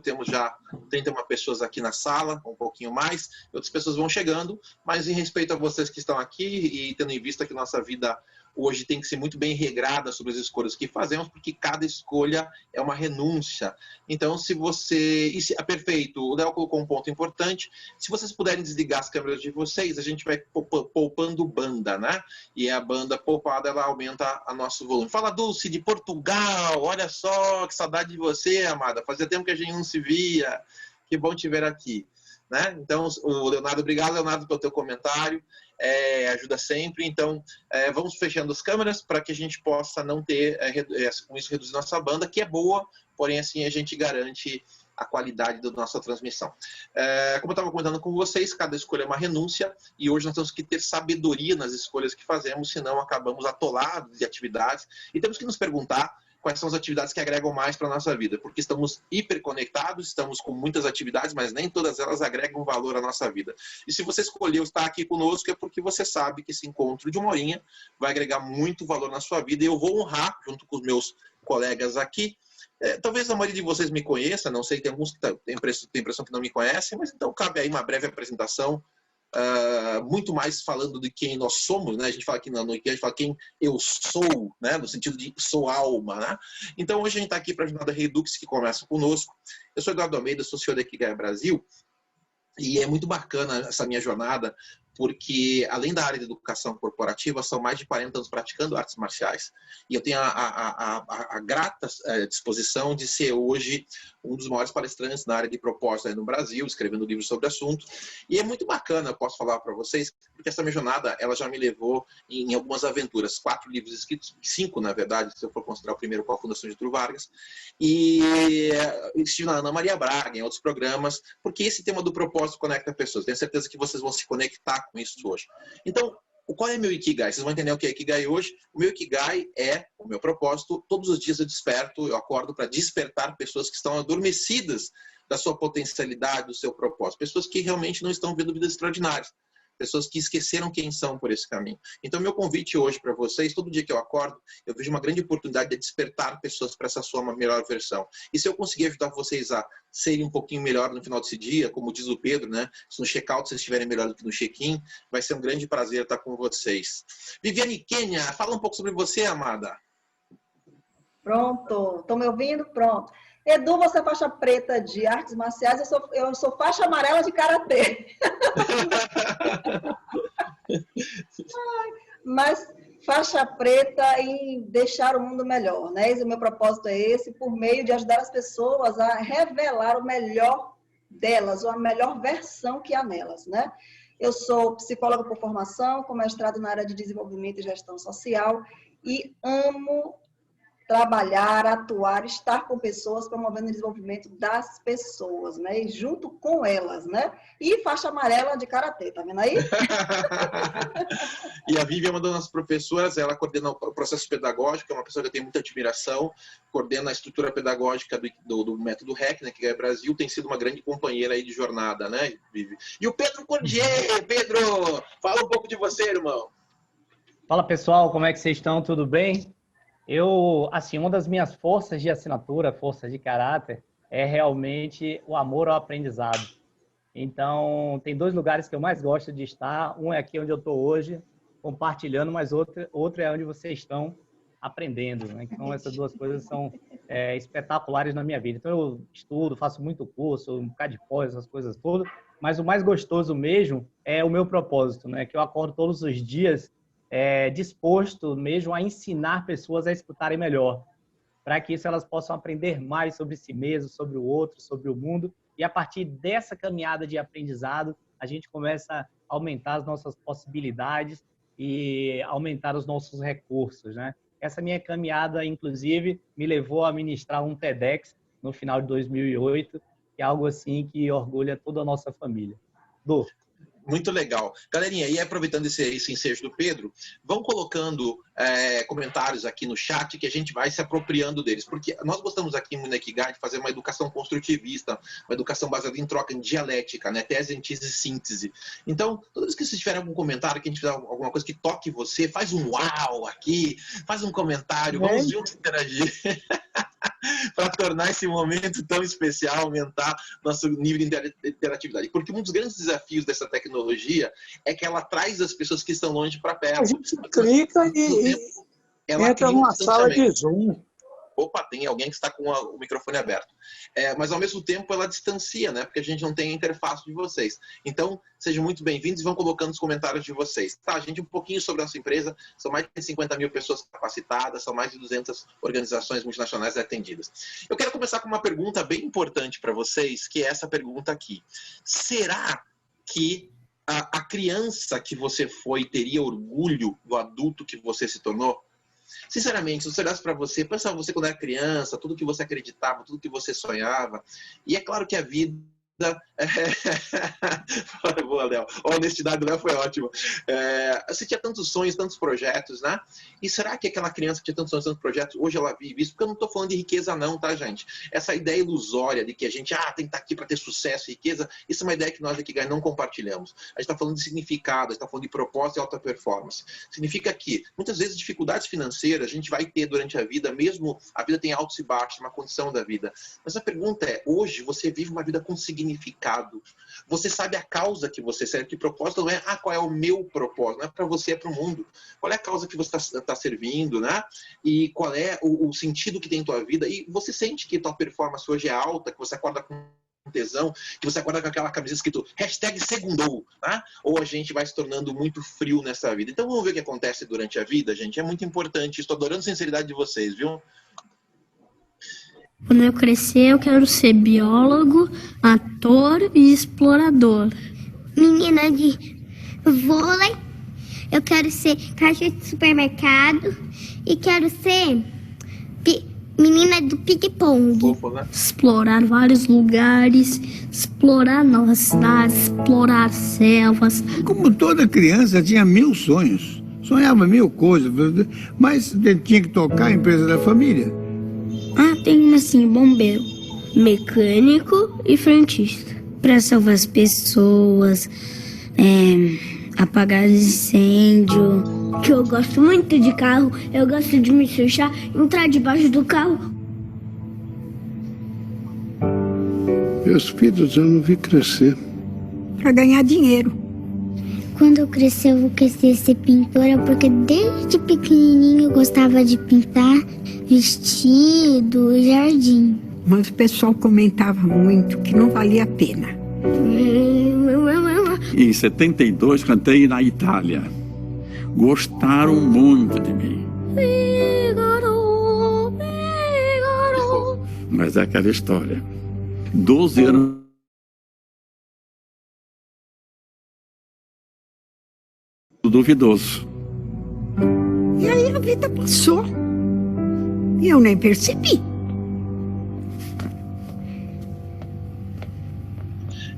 temos já 31 pessoas aqui na sala, um pouquinho mais, outras pessoas vão chegando, mas em respeito a vocês que estão aqui e tendo em vista que nossa vida hoje tem que ser muito bem regrada sobre as escolhas que fazemos, porque cada escolha é uma renúncia. Então, se você... perfeito, o Léo colocou um ponto importante. Se vocês puderem desligar as câmeras de vocês, a gente vai poupando banda, né? E a banda poupada, ela aumenta o nosso volume. Fala, Dulce, de Portugal. Olha só, que saudade de você, amada. Fazia tempo que a gente não se via. Que bom te ver aqui. Né? Então, o Leonardo, obrigado, Leonardo, pelo teu comentário. Ajuda sempre. Então, vamos fechando as câmeras para que a gente possa não ter, com isso, reduzir nossa banda, que é boa, porém, assim, a gente garante a qualidade da nossa transmissão. Como eu estava comentando com vocês, cada escolha é uma renúncia e hoje nós temos que ter sabedoria nas escolhas que fazemos, senão acabamos atolados de atividades e temos que nos perguntar quais são as atividades que agregam mais para a nossa vida, porque estamos hiperconectados, estamos com muitas atividades, mas nem todas elas agregam valor à nossa vida. E se você escolheu estar aqui conosco, é porque você sabe que esse encontro de uma horinha vai agregar muito valor na sua vida, e eu vou honrar, junto com os meus colegas aqui, talvez a maioria de vocês me conheça, não sei, tem alguns que têm impressão que não me conhecem, mas então cabe aí uma breve apresentação, muito mais falando de quem nós somos, né? A gente fala aqui no IKEA, a gente fala quem eu sou, né? No sentido de sou alma, né? Então hoje a gente está aqui para a jornada Redux, que começa conosco. Eu sou Eduardo Almeida, sou CEO da Ikigai Brasil, e é muito bacana essa minha jornada, porque além da área de educação corporativa, são mais de 40 anos praticando artes marciais. E eu tenho a grata disposição de ser hoje um dos maiores palestrantes na área de propósito aí no Brasil, escrevendo livros sobre o assunto. E é muito bacana, eu posso falar para vocês, porque essa minha jornada, ela já me levou em algumas aventuras. 4 livros escritos, 5 na verdade, se eu for considerar o primeiro com a Fundação Getúlio Vargas. E estive na Ana Maria Braga, em outros programas, porque esse tema do propósito conecta pessoas. Tenho certeza que vocês vão se conectar com isso hoje. Então, qual é meu Ikigai? Vocês vão entender o que é Ikigai hoje. O meu Ikigai é o meu propósito. Todos os dias eu desperto, eu acordo para despertar pessoas que estão adormecidas da sua potencialidade, do seu propósito. Pessoas que realmente não estão vivendo vidas extraordinárias. Pessoas que esqueceram quem são por esse caminho. Então, meu convite hoje para vocês, todo dia que eu acordo, eu vejo uma grande oportunidade de despertar pessoas para essa sua melhor versão. E se eu conseguir ajudar vocês a serem um pouquinho melhor no final desse dia, como diz o Pedro, né? Se no check-out vocês estiverem melhor do que no check-in, vai ser um grande prazer estar com vocês. Viviane Kenya, fala um pouco sobre você, amada. Pronto. Estão me ouvindo? Pronto. Edu, você é faixa preta de artes marciais, eu sou faixa amarela de karatê. Mas faixa preta em deixar o mundo melhor, né? O meu propósito é esse, por meio de ajudar as pessoas a revelar o melhor delas, ou a melhor versão que há nelas, né? Eu sou psicóloga por formação, com mestrado na área de desenvolvimento e gestão social, e amo trabalhar, atuar, estar com pessoas, promovendo o desenvolvimento das pessoas, né? E junto com elas, né? E faixa amarela de karatê, tá vendo aí? E a Vivi é uma das nossas professoras, ela coordena o processo pedagógico, é uma pessoa que eu tenho muita admiração, coordena a estrutura pedagógica do método REC, né, que é Brasil, tem sido uma grande companheira aí de jornada, né, Vivi? E o Pedro Cordier, Pedro, fala um pouco de você, irmão. Fala, pessoal, como é que vocês estão? Tudo bem? Assim, uma das minhas forças de assinatura, forças de caráter, é realmente o amor ao aprendizado. Então, tem 2 lugares que eu mais gosto de estar. Um é aqui onde eu estou hoje, compartilhando, mas outro é onde vocês estão aprendendo, né? Então, essas 2 coisas são espetaculares na minha vida. Então, eu estudo, faço muito curso, um bocado de pós, essas coisas todas, mas o mais gostoso mesmo é o meu propósito, né? Que eu acordo todos os dias disposto mesmo a ensinar pessoas a escutarem melhor, para que isso elas possam aprender mais sobre si mesmo, sobre o outro, sobre o mundo, e a partir dessa caminhada de aprendizado, a gente começa a aumentar as nossas possibilidades e aumentar os nossos recursos, né? Essa minha caminhada, inclusive, me levou a ministrar um TEDx no final de 2008, que é algo assim que orgulha toda a nossa família. Du. Muito legal. Galerinha, e aproveitando esse ensejo do Pedro, vão colocando comentários aqui no chat que a gente vai se apropriando deles, porque nós gostamos aqui no Ikigai de fazer uma educação construtivista, uma educação baseada em troca, em dialética, né? Tese, antítese e síntese. Então, toda vez que vocês tiverem algum comentário, que a gente fizer alguma coisa que toque você, faz um uau aqui, faz um comentário, vamos juntos interagir. para tornar esse momento tão especial, aumentar nosso nível de interatividade. Porque um dos grandes desafios dessa tecnologia é que ela traz as pessoas que estão longe para perto. A gente clica e entra numa sala de Zoom. Opa, tem alguém que está com o microfone aberto. Mas, ao mesmo tempo, ela distancia, né? Porque a gente não tem a interface de vocês. Então, sejam muito bem-vindos e vão colocando os comentários de vocês. Tá, gente, um pouquinho sobre a nossa empresa. São mais de 50 mil pessoas capacitadas, são mais de 200 organizações multinacionais atendidas. Eu quero começar com uma pergunta bem importante para vocês, que é essa pergunta aqui. Será que a criança que você foi teria orgulho do adulto que você se tornou? Sinceramente, se você olhasse para você, pensava você quando era criança, tudo que você acreditava, tudo que você sonhava. E é claro que a vida... Boa, Léo. A honestidade do Léo foi ótima. Você tinha tantos sonhos, tantos projetos, né? E será que aquela criança que tinha tantos sonhos, tantos projetos, hoje ela vive isso? Porque eu não estou falando de riqueza não, tá, gente? Essa ideia ilusória de que a gente tem que estar aqui para ter sucesso e riqueza, isso é uma ideia que nós aqui não compartilhamos. A gente está falando de significado, a gente está falando de propósito e alta performance. Significa que, muitas vezes, dificuldades financeiras a gente vai ter durante a vida, mesmo a vida tem altos e baixos, uma condição da vida. Mas a pergunta é, hoje você vive uma vida com significado? Você sabe a causa que você serve, que propósito não é, qual é o meu propósito, não é para você, é para o mundo. Qual é a causa que você está servindo, né? E qual é o sentido que tem em tua vida? E você sente que tua performance hoje é alta, que você acorda com tesão, que você acorda com aquela camisa escrito #segundou, né? Ou a gente vai se tornando muito frio nessa vida. Então vamos ver o que acontece durante a vida, gente. É muito importante. Estou adorando a sinceridade de vocês, viu? Quando eu crescer, eu quero ser biólogo, ator e explorador. Menina de vôlei, eu quero ser caixa de supermercado e quero ser menina do ping-pong. Né? Explorar vários lugares, explorar novas cidades, explorar selvas. Como toda criança, tinha 1000 sonhos. Sonhava 1000 coisas, mas tinha que tocar a empresa da família. Tem assim, bombeiro, mecânico e frentista. Para salvar as pessoas, apagar incêndio. Que eu gosto muito de carro, eu gosto de me fechar, entrar debaixo do carro. Meus filhos eu não vi crescer. Para ganhar dinheiro. Quando eu crescer, eu vou querer ser pintora, porque desde pequenininho eu gostava de pintar vestido, jardim. Mas o pessoal comentava muito que não valia a pena. Em 72 cantei na Itália. Gostaram muito de mim. Mas é aquela história. 12 anos duvidoso. E aí a vida passou. E eu nem percebi.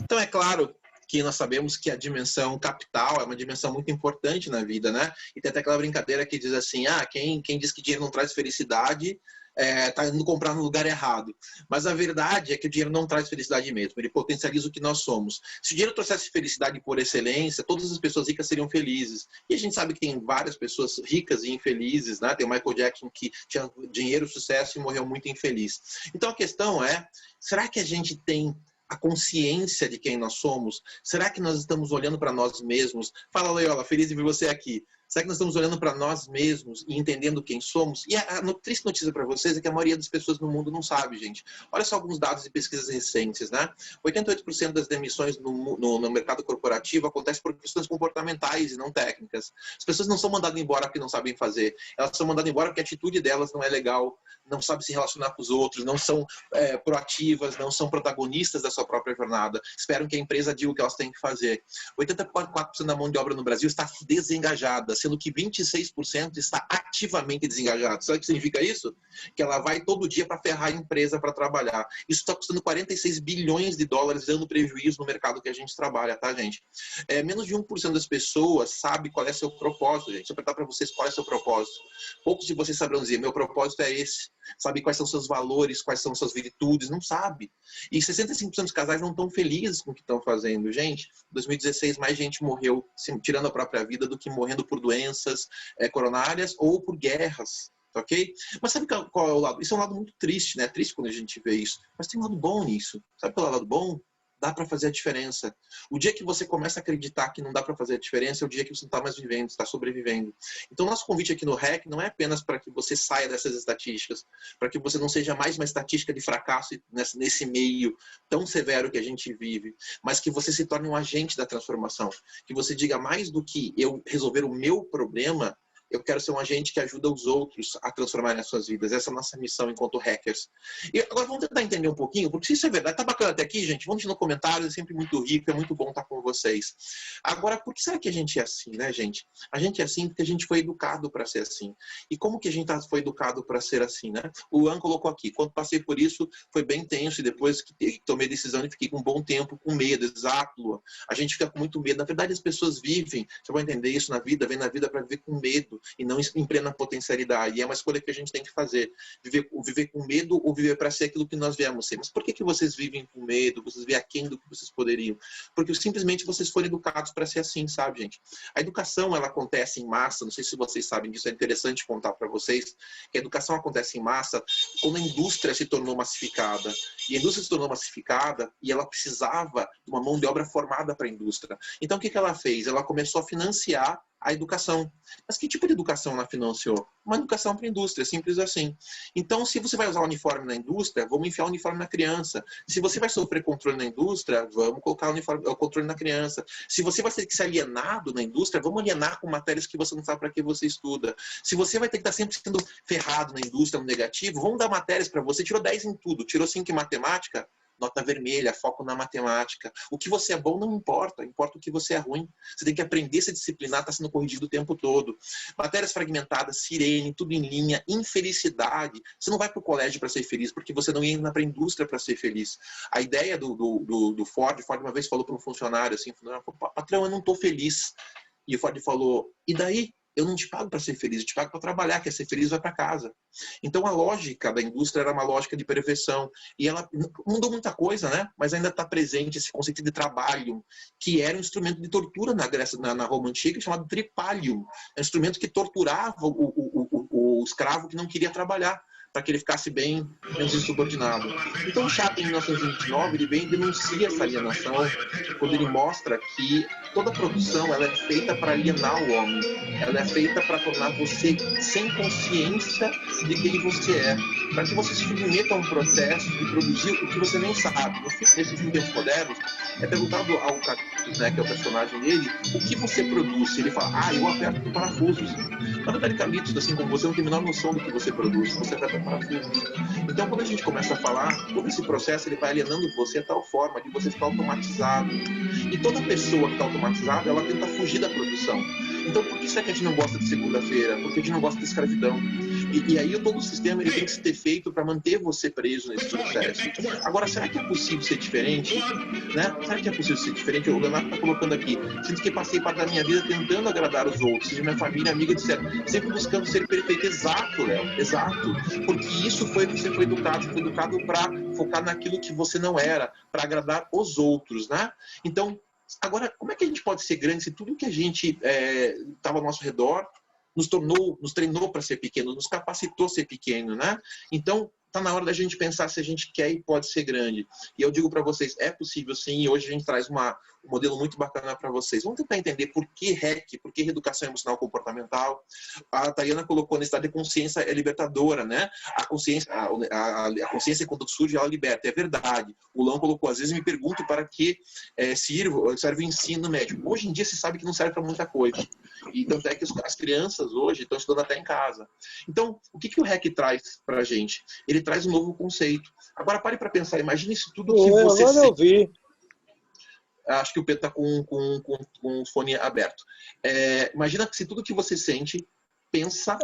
Então é claro que nós sabemos que a dimensão capital é uma dimensão muito importante na vida, né? E tem até aquela brincadeira que diz assim, quem diz que dinheiro não traz felicidade está indo comprar no lugar errado. Mas a verdade é que o dinheiro não traz felicidade mesmo, ele potencializa o que nós somos. Se o dinheiro trouxesse felicidade por excelência, todas as pessoas ricas seriam felizes. E a gente sabe que tem várias pessoas ricas e infelizes, né? Tem o Michael Jackson que tinha dinheiro, sucesso e morreu muito infeliz. Então a questão é, será que a gente tem a consciência de quem nós somos? Será que nós estamos olhando para nós mesmos? Fala, Loyola, feliz de ver você aqui. Será que nós estamos olhando para nós mesmos e entendendo quem somos? E a triste notícia para vocês é que a maioria das pessoas no mundo não sabe, gente. Olha só alguns dados de pesquisas recentes, né? 88% das demissões no mercado corporativo acontece por questões comportamentais e não técnicas. As pessoas não são mandadas embora porque não sabem fazer. Elas são mandadas embora porque a atitude delas não é legal, não sabem se relacionar com os outros, não são proativas, não são protagonistas da sua própria jornada. Esperam que a empresa diga o que elas têm que fazer. 84% da mão de obra no Brasil está desengajada, sendo que 26% está ativamente desengajado. Sabe o que significa isso? Que ela vai todo dia para ferrar a empresa para trabalhar. Isso está custando 46 bilhões de dólares, dando prejuízo no mercado que a gente trabalha, tá, gente? Menos de 1% das pessoas sabe qual é seu propósito, gente. Se eu perguntar para vocês qual é seu propósito, poucos de vocês saberão dizer, meu propósito é esse. Sabe quais são seus valores, quais são suas virtudes, não sabe. E 65% dos casais não estão felizes com o que estão fazendo. Gente, em 2016 mais gente morreu tirando a própria vida do que morrendo por doenças coronárias ou por guerras. ok? Mas sabe qual é o lado? Isso é um lado muito triste, né? É triste quando a gente vê isso. Mas tem um lado bom nisso. Sabe qual é o lado bom? Dá para fazer a diferença. O dia que você começa a acreditar que não dá para fazer a diferença é o dia que você não está mais vivendo, está sobrevivendo. Então, nosso convite aqui no REC não é apenas para que você saia dessas estatísticas, para que você não seja mais uma estatística de fracasso nesse meio tão severo que a gente vive, mas que você se torne um agente da transformação. Que você diga, mais do que eu resolver o meu problema, eu quero ser um agente que ajuda os outros a transformarem as suas vidas. Essa é a nossa missão enquanto hackers. E agora vamos tentar entender um pouquinho, porque se isso é verdade, tá bacana até aqui, gente, vamos deixar no comentário, é sempre muito rico, é muito bom estar com vocês. Agora, por que será que a gente é assim, né, gente? A gente é assim porque a gente foi educado para ser assim. E como que a gente foi educado para ser assim, né? O Luan colocou aqui, quando passei por isso, foi bem tenso, e depois que tomei a decisão e fiquei com um bom tempo com medo, exato, Luan. A gente fica com muito medo. Na verdade, as pessoas vivem, você vai entender isso na vida, vem na vida para viver com medo, e não em plena potencialidade. E é uma escolha que a gente tem que fazer. Viver com medo ou viver para ser aquilo que nós viemos ser. Mas por que vocês vivem com medo? Vocês vivem aquém do que vocês poderiam? Porque simplesmente vocês foram educados para ser assim, sabe, gente? A educação, ela acontece em massa. Não sei se vocês sabem disso, é interessante contar para vocês que a educação acontece em massa quando a indústria se tornou massificada. E a indústria se tornou massificada e ela precisava de uma mão de obra formada para a indústria. Então, o que ela fez? Ela começou a financiar a educação. Mas que tipo de educação ela financiou? Uma educação para a indústria, simples assim. Então, se você vai usar o uniforme na indústria, vamos enfiar o uniforme na criança. Se você vai sofrer controle na indústria, vamos colocar o controle na criança. Se você vai ter que ser alienado na indústria, vamos alienar com matérias que você não sabe para que você estuda. Se você vai ter que estar sempre sendo ferrado na indústria, no negativo, vamos dar matérias para você. Tirou 10 em tudo, tirou 5 em matemática, nota vermelha, foco na matemática. O que você é bom não importa, importa o que você é ruim. Você tem que aprender a se disciplinar, está sendo corrigido o tempo todo. Matérias fragmentadas, sirene, tudo em linha, infelicidade. Você não vai para o colégio para ser feliz, porque você não ia para a indústria para ser feliz. A ideia do Ford uma vez falou para um funcionário assim, patrão, eu não estou feliz. E o Ford falou, e daí? Eu não te pago para ser feliz, eu te pago para trabalhar, quer ser feliz, vai para casa. Então a lógica da indústria era uma lógica de perfeição. E ela mudou muita coisa, né? Mas ainda está presente esse conceito de trabalho, que era um instrumento de tortura na Grécia, na Roma Antiga, chamado tripalium. É um instrumento que torturava o escravo que não queria trabalhar, para que ele ficasse bem insubordinado. Então o Chaplin, em 1929, ele vem e denuncia essa alienação, quando ele mostra que toda produção ela é feita para alienar o homem, ela é feita para tornar você sem consciência de quem você é, para que você se submeta a um processo de produzir o que você nem sabe. Nesses tempos modernos, é perguntado ao Carlitos, né, que é o personagem dele, o que você produz? Ele fala, eu aperto parafusos. Na verdade, Carlitos, assim como você, não tem a menor noção do que você produz, você aperta parafusos. Então, quando a gente começa a falar, todo esse processo ele vai alienando você a tal forma de você ficar automatizado. E toda pessoa que está automatizada, ela tenta fugir da produção. Então, por que será que a gente não gosta de segunda-feira? Porque a gente não gosta de escravidão. E aí todo o sistema ele tem que ser feito para manter você preso nesse processo. Agora, será que é possível ser diferente? Né? Será que é possível ser diferente? O Leonardo está colocando aqui. Sinto que passei parte da minha vida tentando agradar os outros, seja minha família, amiga, etc. Sempre buscando ser perfeito. Exato, Léo. Exato. Porque isso foi que você foi educado. Você foi educado para focar naquilo que você não era, para agradar os outros, né? Então, agora, como é que a gente pode ser grande se tudo que a gente estava ao nosso redor nos treinou para ser pequeno, nos capacitou a ser pequeno, né? Então, está na hora da gente pensar se a gente quer e pode ser grande. E eu digo para vocês, é possível sim, e hoje a gente traz um modelo muito bacana para vocês. Vamos tentar entender por que REC, por que Reeducação Emocional Comportamental. A Tayana colocou na estado de consciência é libertadora, né? A consciência quando surge, ela liberta, é verdade. O Lão colocou, às vezes me pergunto para que serve o ensino médio. Hoje em dia se sabe que não serve para muita coisa. E tanto é que as crianças hoje estão estudando até em casa. Então, o que o REC traz para a gente? Ele traz um novo conceito. Agora pare para pensar, imagine isso tudo que você agora sente. Eu vi. Acho que o Pedro está com o fone aberto. Imagina que se tudo que você sente, pensa,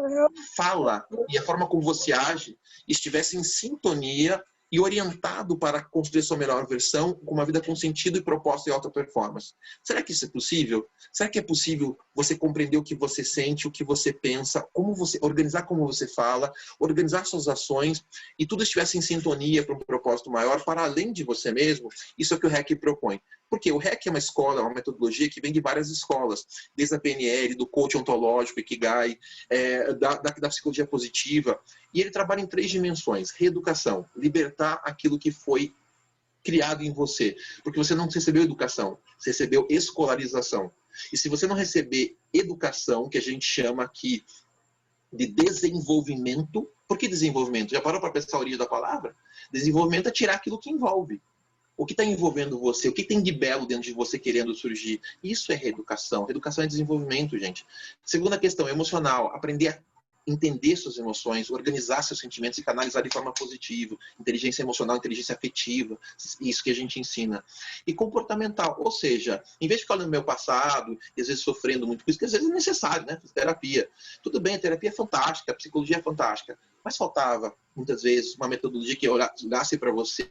fala e a forma como você age estivesse em sintonia e orientado para construir sua melhor versão com uma vida com sentido e propósito e alta performance. Será que isso é possível? Será que é possível você compreender o que você sente, o que você pensa, organizar como você fala, organizar suas ações e tudo estivesse em sintonia para um propósito maior, para além de você mesmo? Isso é o que o REC propõe. Porque o REC é uma escola, uma metodologia que vem de várias escolas, desde a PNL, do coach ontológico, Ikigai, da psicologia positiva. E ele trabalha em 3 dimensões. Reeducação, libertar aquilo que foi criado em você. Porque você não recebeu educação, você recebeu escolarização. E se você não receber educação, que a gente chama aqui de desenvolvimento, por que desenvolvimento? Já parou para pensar a origem da palavra? Desenvolvimento é tirar aquilo que envolve. O que está envolvendo você? O que tem de belo dentro de você querendo surgir? Isso é reeducação. Reeducação é desenvolvimento, gente. Segunda questão, emocional. Aprender a entender suas emoções, organizar seus sentimentos e canalizar de forma positiva. Inteligência emocional, inteligência afetiva. Isso que a gente ensina. E comportamental. Ou seja, em vez de ficar no meu passado e às vezes sofrendo muito com isso, que às vezes é necessário, né? Terapia. Tudo bem, a terapia é fantástica, a psicologia é fantástica. Mas faltava, muitas vezes, uma metodologia que olhasse para você,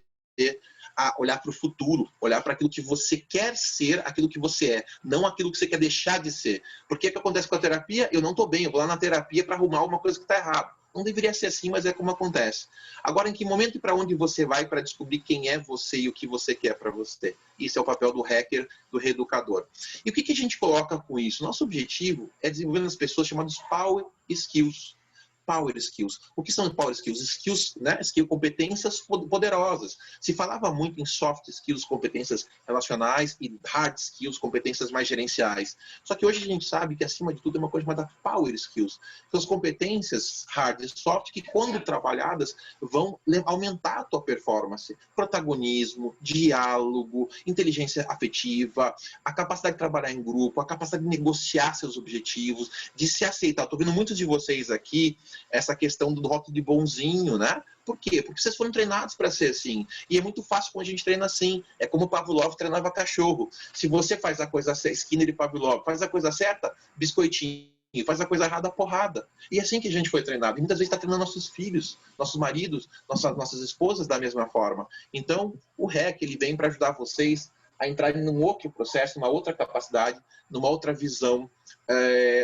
a olhar para o futuro, olhar para aquilo que você quer ser, aquilo que você é, não aquilo que você quer deixar de ser. Porque o que acontece com a terapia? Eu não estou bem, eu vou lá na terapia para arrumar uma coisa que está errada. Não deveria ser assim, mas é como acontece. Agora, em que momento e para onde você vai para descobrir quem é você e o que você quer para você? Isso é o papel do hacker, do reeducador. E o que a gente coloca com isso? Nosso objetivo é desenvolver nas pessoas chamados Power Skills. Power Skills. O que são Power Skills? Skills, né? Competências poderosas. Se falava muito em soft skills, competências relacionais, e hard skills, competências mais gerenciais. Só que hoje a gente sabe que, acima de tudo, é uma coisa chamada Power Skills. São as competências hard e soft que, quando trabalhadas, vão aumentar a tua performance. Protagonismo, diálogo, inteligência afetiva, a capacidade de trabalhar em grupo, a capacidade de negociar seus objetivos, de se aceitar. Estou vendo muitos de vocês aqui essa questão do rótulo de bonzinho, né? Por quê? Porque vocês foram treinados para ser assim. E é muito fácil quando a gente treina assim. É como o Pavlov treinava cachorro. Se você faz a coisa certa, Skinner e Pavlov, faz a coisa certa, biscoitinho. Faz a coisa errada, porrada. E é assim que a gente foi treinado. E muitas vezes está treinando nossos filhos, nossos maridos, nossas esposas da mesma forma. Então, o REC, ele vem para ajudar vocês a entrarem num outro processo, numa outra capacidade, numa outra visão,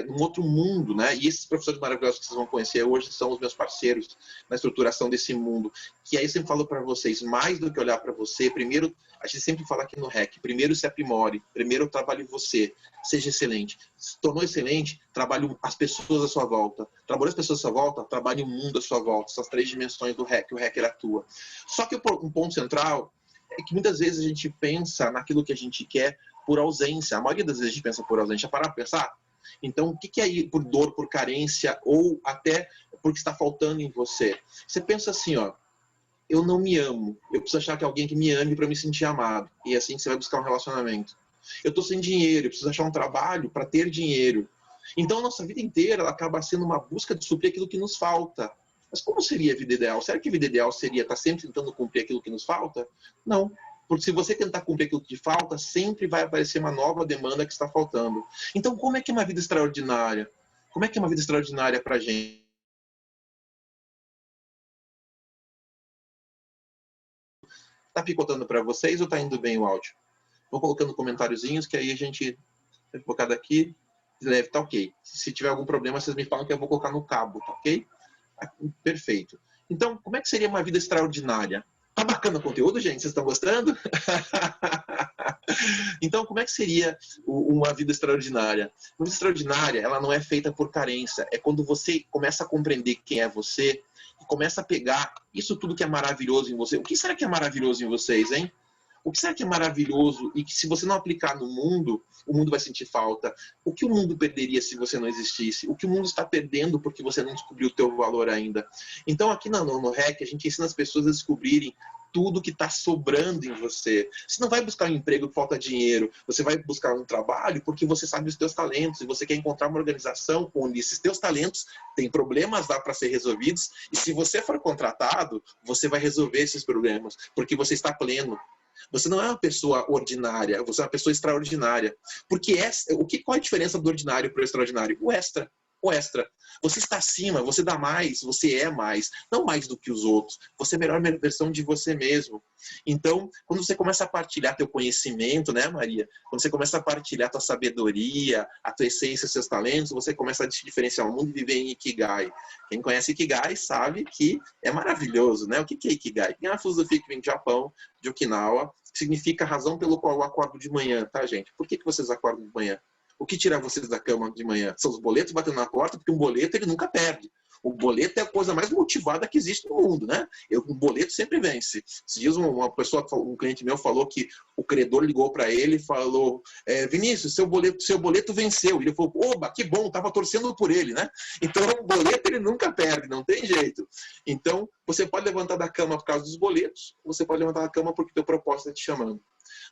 num outro mundo, né? E esses professores maravilhosos que vocês vão conhecer hoje são os meus parceiros na estruturação desse mundo. Que aí eu sempre falo para vocês, mais do que olhar para você, primeiro, a gente sempre fala aqui no REC, primeiro se aprimore, primeiro trabalhe você, seja excelente. Se tornou excelente, trabalhe as pessoas à sua volta. Trabalhe as pessoas à sua volta, trabalhe o mundo à sua volta. Essas 3 dimensões do REC, o REC atua. Só que um ponto central é que muitas vezes a gente pensa naquilo que a gente quer por ausência. A maioria das vezes a gente pensa por ausência. Parar para pensar? Então, o que é ir por dor, por carência, ou até porque está faltando em você? Você pensa assim, ó, eu não me amo. Eu preciso achar que alguém que me ame para me sentir amado. E é assim que você vai buscar um relacionamento. Eu estou sem dinheiro, eu preciso achar um trabalho para ter dinheiro. Então, a nossa vida inteira ela acaba sendo uma busca de suprir aquilo que nos falta. Mas como seria a vida ideal? Será que a vida ideal seria estar sempre tentando cumprir aquilo que nos falta? Não. Porque se você tentar cumprir aquilo que falta, sempre vai aparecer uma nova demanda que está faltando. Então, como é que é uma vida extraordinária? Como é que é uma vida extraordinária para a gente? Está picotando para vocês ou está indo bem o áudio? Vou colocando comentáriozinhos, que aí a gente vai colocar daqui. Deve estar ok. Se tiver algum problema, vocês me falam que eu vou colocar no cabo, tá ok? Perfeito. Então, como é que seria uma vida extraordinária? Tá bacana o conteúdo, gente? Vocês estão gostando? Então, como é que seria uma vida extraordinária? Uma vida extraordinária, ela não é feita por carência. É quando você começa a compreender quem é você e começa a pegar isso tudo que é maravilhoso em você. O que será que é maravilhoso em vocês, hein? O que será que é maravilhoso e que se você não aplicar no mundo, o mundo vai sentir falta? O que o mundo perderia se você não existisse? O que o mundo está perdendo porque você não descobriu o teu valor ainda? Então aqui no REC a gente ensina as pessoas a descobrirem tudo que está sobrando em você. Você não vai buscar um emprego que falta dinheiro, você vai buscar um trabalho porque você sabe os teus talentos e você quer encontrar uma organização onde esses teus talentos têm problemas lá para ser resolvidos e se você for contratado, você vai resolver esses problemas porque você está pleno. Você não é uma pessoa ordinária, você é uma pessoa extraordinária. Porque qual é a diferença do ordinário para o extraordinário? O extra. o extra. Você está acima, você dá mais, você é mais, não mais do que os outros. Você é a melhor versão de você mesmo. Então, quando você começa a partilhar teu conhecimento, né, Maria? Quando você começa a partilhar tua sabedoria, a tua essência, seus talentos, você começa a se diferenciar o mundo e viver em Ikigai. Quem conhece Ikigai sabe que é maravilhoso, né? O que é Ikigai? É uma filosofia que vem do Japão, de Okinawa, que significa a razão pelo qual eu acordo de manhã, tá, gente? Por que vocês acordam de manhã? O que tira vocês da cama de manhã? São os boletos batendo na porta, porque um boleto ele nunca perde. O boleto é a coisa mais motivada que existe no mundo, né? O boleto sempre vence. Esses dias uma pessoa, um cliente meu falou que o credor ligou para ele e falou: Vinícius, seu boleto venceu. E ele falou: oba, que bom, estava torcendo por ele, né? Então o boleto ele nunca perde, não tem jeito. Então você pode levantar da cama por causa dos boletos, você pode levantar da cama porque o teu propósito está te chamando.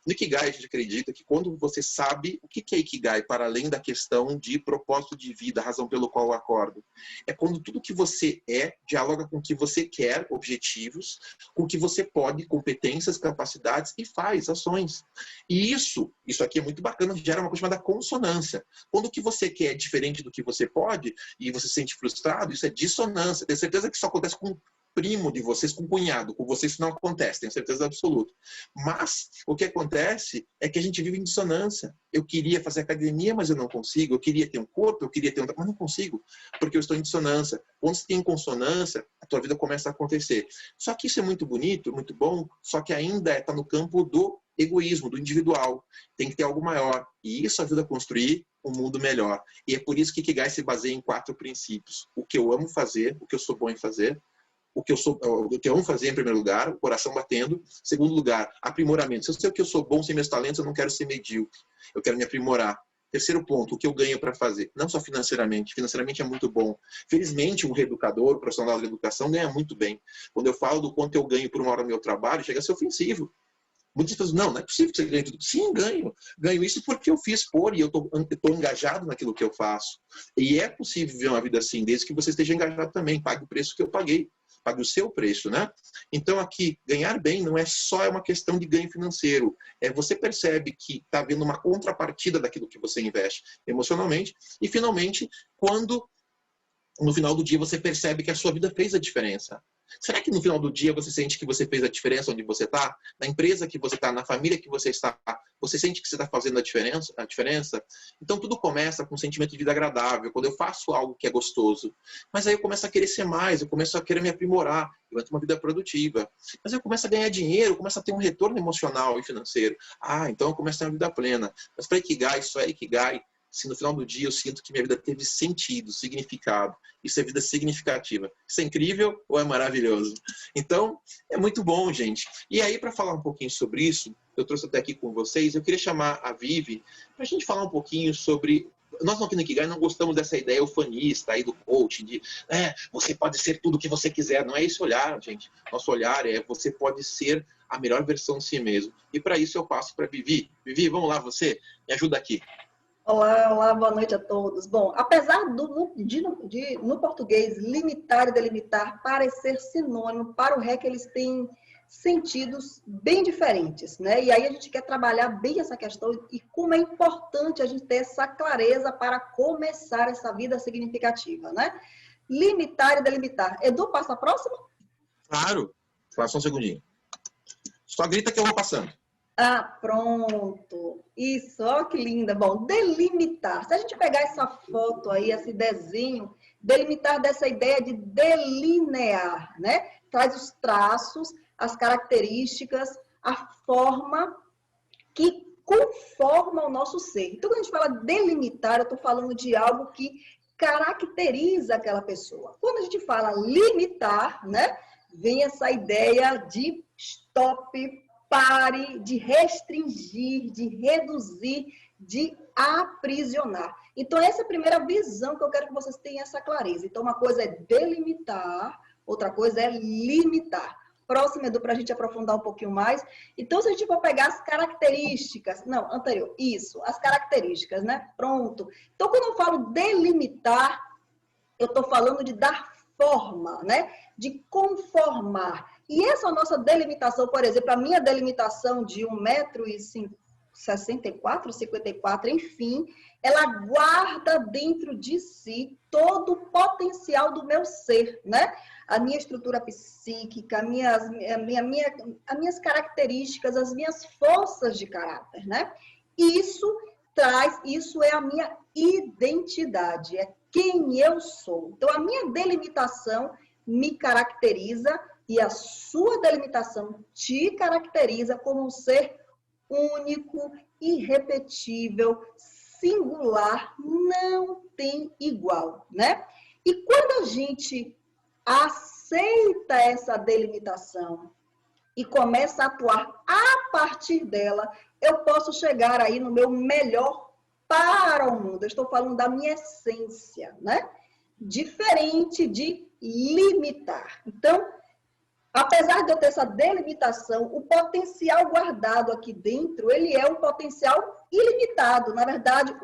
No Ikigai, a gente acredita que quando você sabe o que é Ikigai, para além da questão de propósito de vida, a razão pelo qual eu acordo, é quando tudo que você é dialoga com o que você quer, objetivos, com o que você pode, competências, capacidades e faz ações. E isso aqui é muito bacana, gera uma coisa chamada consonância. Quando o que você quer é diferente do que você pode e você se sente frustrado, isso é dissonância. Tenho certeza que isso acontece com primo de vocês, com cunhado, com vocês isso não acontece, tenho certeza absoluta. Mas o que acontece é que a gente vive em dissonância. Eu queria fazer academia, mas eu não consigo. Eu queria ter um corpo, eu queria ter um... mas não consigo, porque eu estou em dissonância. Quando você tem consonância, a tua vida começa a acontecer. Só que isso é muito bonito, muito bom, só que ainda está no campo do egoísmo, do individual. Tem que ter algo maior. E isso ajuda a construir um mundo melhor. E é por isso que Ikigai se baseia em 4 princípios. O que eu amo fazer, o que eu sou bom em fazer, o que eu amo fazer em primeiro lugar, o coração batendo. Segundo lugar, aprimoramento. Se eu sei o que eu sou bom sem meus talentos, eu não quero ser medíocre. Eu quero me aprimorar. Terceiro ponto, o que eu ganho para fazer. Não só financeiramente. Financeiramente é muito bom. Felizmente, um reeducador, um profissional da educação, ganha muito bem. Quando eu falo do quanto eu ganho por uma hora do meu trabalho, chega a ser ofensivo. Muitas pessoas, não é possível que você ganhe tudo. Sim, ganho. Ganho isso porque eu fiz e eu estou engajado naquilo que eu faço. E é possível viver uma vida assim, desde que você esteja engajado também. Pague o preço que eu paguei. Pague o seu preço, né? Então aqui, ganhar bem não é só uma questão de ganho financeiro. Você percebe que está havendo uma contrapartida daquilo que você investe emocionalmente. E finalmente, quando no final do dia você percebe que a sua vida fez a diferença. Será que no final do dia você sente que você fez a diferença onde você está? Na empresa que você está, na família que você está, você sente que você está fazendo a diferença? Então tudo começa com um sentimento de vida agradável, quando eu faço algo que é gostoso. Mas aí eu começo a querer ser mais, eu começo a querer me aprimorar, eu entro uma vida produtiva. Mas aí eu começo a ganhar dinheiro, eu começo a ter um retorno emocional e financeiro. Então eu começo a ter uma vida plena. Mas para Ikigai, isso é Ikigai. Se no final do dia eu sinto que minha vida teve sentido, significado, isso é vida significativa. Isso é incrível ou é maravilhoso? Então, é muito bom, gente. E aí, para falar um pouquinho sobre isso, eu trouxe até aqui com vocês, eu queria chamar a Vivi para a gente falar um pouquinho sobre... Nós aqui no Ikigai não gostamos dessa ideia ufanista aí do coaching, de você pode ser tudo o que você quiser. Não é esse olhar, gente. Nosso olhar é você pode ser a melhor versão de si mesmo. E para isso eu passo para a Vivi. Vivi, vamos lá, você me ajuda aqui. Olá, boa noite a todos. Bom, apesar no português limitar e delimitar parecer sinônimo, para o REC eles têm sentidos bem diferentes, né? E aí a gente quer trabalhar bem essa questão e como é importante a gente ter essa clareza para começar essa vida significativa, né? Limitar e delimitar. Edu, passa a próxima? Claro. Só um segundinho. Só grita que eu vou passando. Pronto. Isso, ó que linda. Bom, delimitar. Se a gente pegar essa foto aí, esse desenho, delimitar dessa ideia de delinear, né? Traz os traços, as características, a forma que conforma o nosso ser. Então, quando a gente fala delimitar, eu estou falando de algo que caracteriza aquela pessoa. Quando a gente fala limitar, né? Vem essa ideia de stop, pare, de restringir, de reduzir, de aprisionar. Então, essa é a primeira visão que eu quero que vocês tenham essa clareza. Então, uma coisa é delimitar, outra coisa é limitar. Próximo, Edu, para a gente aprofundar um pouquinho mais. Então, se a gente for pegar as características... Não, anterior. Isso, as características, né? Pronto. Então, quando eu falo delimitar, eu estou falando de dar forma, né? De conformar. E essa nossa delimitação, por exemplo, a minha delimitação de 1,50 64, 54, enfim, ela guarda dentro de si todo o potencial do meu ser, né? A minha estrutura psíquica, as minhas características, as minhas forças de caráter, né? Isso é a minha identidade, é quem eu sou. Então, a minha delimitação me caracteriza e a sua delimitação te caracteriza como um ser único, irrepetível, singular, não tem igual, né? E quando a gente aceita essa delimitação e começa a atuar a partir dela, eu posso chegar aí no meu melhor para o mundo. Eu estou falando da minha essência, né? Diferente de limitar. Então, apesar de eu ter essa delimitação, o potencial guardado aqui dentro, ele é um potencial ilimitado. Na verdade,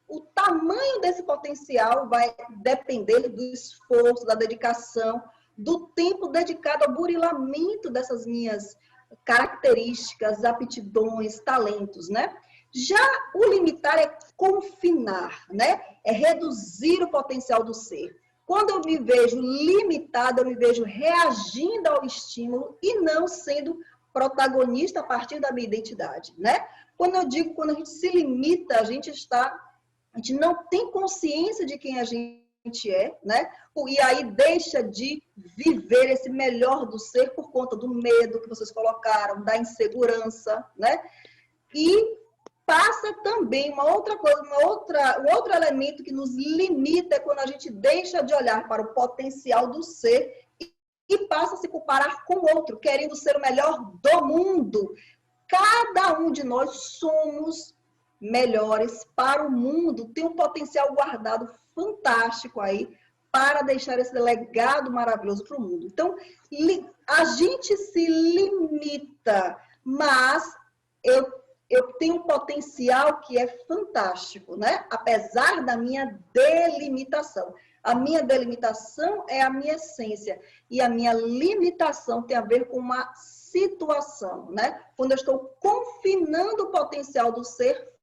o tamanho desse potencial vai depender do esforço, da dedicação, do tempo dedicado ao burilamento dessas minhas características, aptidões, talentos, né? Já o limitar é confinar, né? É reduzir o potencial do ser. Quando eu me vejo limitada, eu me vejo reagindo ao estímulo e não sendo protagonista a partir da minha identidade, né? Quando eu digo, quando a gente se limita, a gente não tem consciência de quem a gente é, né? E aí deixa de viver esse melhor do ser por conta do medo que vocês colocaram, da insegurança, né? E passa também uma outra coisa, um outro elemento que nos limita é quando a gente deixa de olhar para o potencial do ser e passa a se comparar com o outro, querendo ser o melhor do mundo. Cada um de nós somos melhores para o mundo, tem um potencial guardado fantástico aí para deixar esse legado maravilhoso para o mundo. Então, a gente se limita, mas eu tenho um potencial que é fantástico, né? Apesar da minha delimitação. A minha delimitação é a minha essência e a minha limitação tem a ver com uma situação, né? Quando eu estou confinando o potencial do ser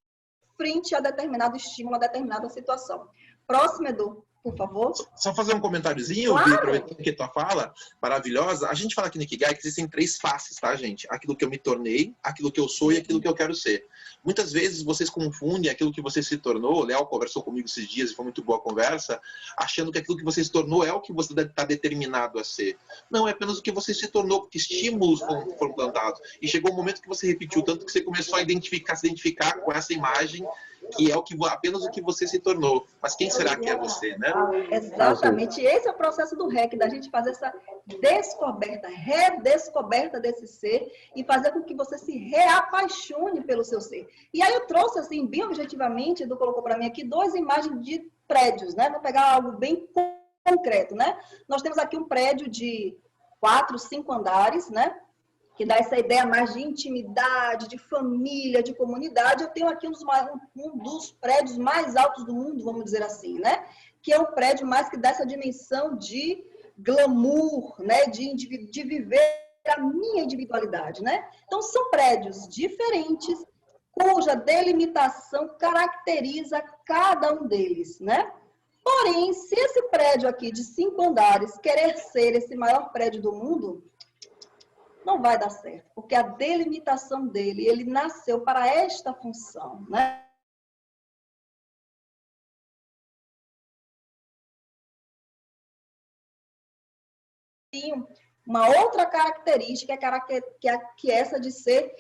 frente a determinado estímulo, a determinada situação. Próximo, Edu, por favor. Só fazer um comentáriozinho, claro. Aproveitando que tua fala maravilhosa. A gente fala aqui no Ikigai que existem 3 faces, tá, gente? Aquilo que eu me tornei, aquilo que eu sou e aquilo que eu quero ser. Muitas vezes vocês confundem aquilo que você se tornou. O Léo conversou comigo esses dias e foi muito boa a conversa, achando que aquilo que você se tornou é o que você está determinado a ser. Não, é apenas o que você se tornou, porque estímulos foram plantados. E chegou um momento que você repetiu tanto que você começou a se identificar com essa imagem que é apenas o que você se tornou. Mas quem será que é você, né? Exatamente. Esse é o processo do REC, da gente fazer essa descoberta, redescoberta desse ser e fazer com que você se reapaixone pelo seu ser. E aí eu trouxe, assim, bem objetivamente, Edu colocou para mim aqui 2 imagens de prédios, né? Vou pegar algo bem concreto, né? Nós temos aqui um prédio de 4, 5 andares, né? Que dá essa ideia mais de intimidade, de família, de comunidade. Eu tenho aqui um dos prédios mais altos do mundo, vamos dizer assim, né? Que é um prédio mais que dá essa dimensão de glamour, né? De viver a minha individualidade, né? Então, são prédios diferentes, cuja delimitação caracteriza cada um deles, né? Porém, se esse prédio aqui de 5 andares querer ser esse maior prédio do mundo, não vai dar certo, porque a delimitação dele, ele nasceu para esta função, né? Tem uma outra característica, que é essa de ser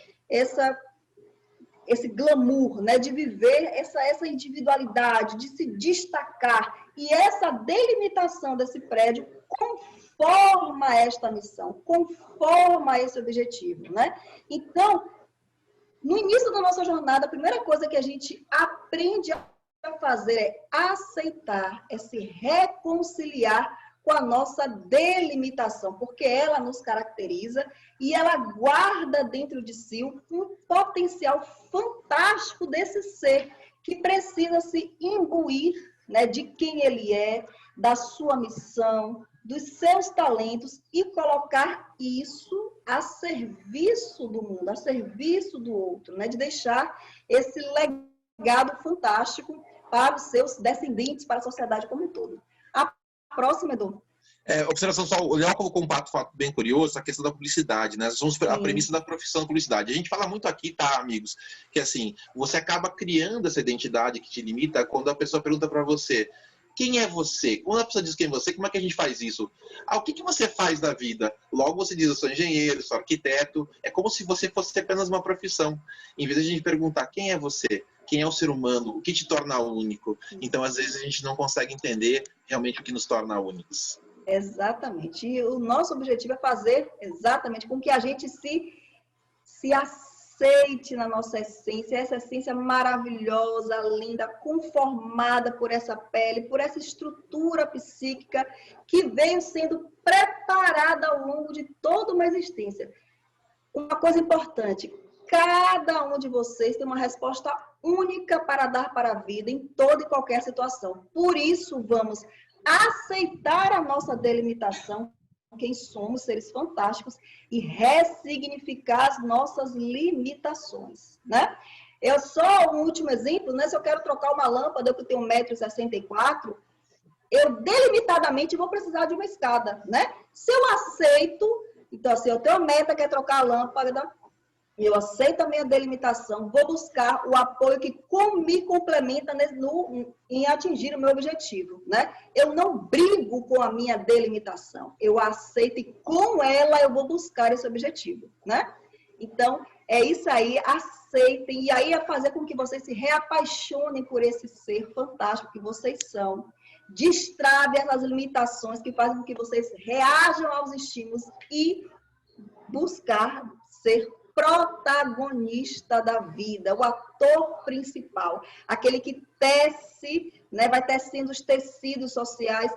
esse glamour, né? De viver essa individualidade, de se destacar. E essa delimitação desse prédio conforma esta missão, conforma esse objetivo, né? Então, no início da nossa jornada, a primeira coisa que a gente aprende a fazer é aceitar, é se reconciliar com a nossa delimitação, porque ela nos caracteriza e ela guarda dentro de si um potencial fantástico desse ser que precisa se imbuir, né, de quem ele é, da sua missão, dos seus talentos e colocar isso a serviço do mundo, a serviço do outro, né? De deixar esse legado fantástico para os seus descendentes, para a sociedade como um todo. A próxima, Edu. Observação só, o Léo colocou um fato bem curioso, a questão da publicidade, né? Nós somos a premissa da profissão publicidade. A gente fala muito aqui, tá, amigos, que assim, você acaba criando essa identidade que te limita quando a pessoa pergunta para você: quem é você? Quando a pessoa diz quem é você, como é que a gente faz isso? O que você faz da vida? Logo você diz: eu sou engenheiro, sou arquiteto. É como se você fosse apenas uma profissão. Em vez de a gente perguntar quem é você, quem é o ser humano, o que te torna único. Então, às vezes, a gente não consegue entender realmente o que nos torna únicos. Exatamente. E o nosso objetivo é fazer exatamente com que a gente se aceite na nossa essência, essa essência maravilhosa, linda, conformada por essa pele, por essa estrutura psíquica que veio sendo preparada ao longo de toda uma existência. Uma coisa importante, cada um de vocês tem uma resposta única para dar para a vida em toda e qualquer situação. Por isso, vamos aceitar a nossa delimitação, quem somos, seres fantásticos, e ressignificar as nossas limitações, né? Eu só um último exemplo, né? Se eu quero trocar uma lâmpada, eu que tenho 1,64 m, eu delimitadamente vou precisar de uma escada, né? Se eu aceito, então assim, eu tenho a meta que é trocar a lâmpada, eu aceito a minha delimitação, vou buscar o apoio que me complementa em atingir o meu objetivo, né? Eu não brigo com a minha delimitação, eu aceito e com ela eu vou buscar esse objetivo, né? Então, é isso aí, aceitem, e aí é fazer com que vocês se reapaixonem por esse ser fantástico que vocês são, destravem as limitações que fazem com que vocês reajam aos estímulos e buscar ser protagonista da vida, o ator principal, aquele que tece, né, vai tecendo os tecidos sociais,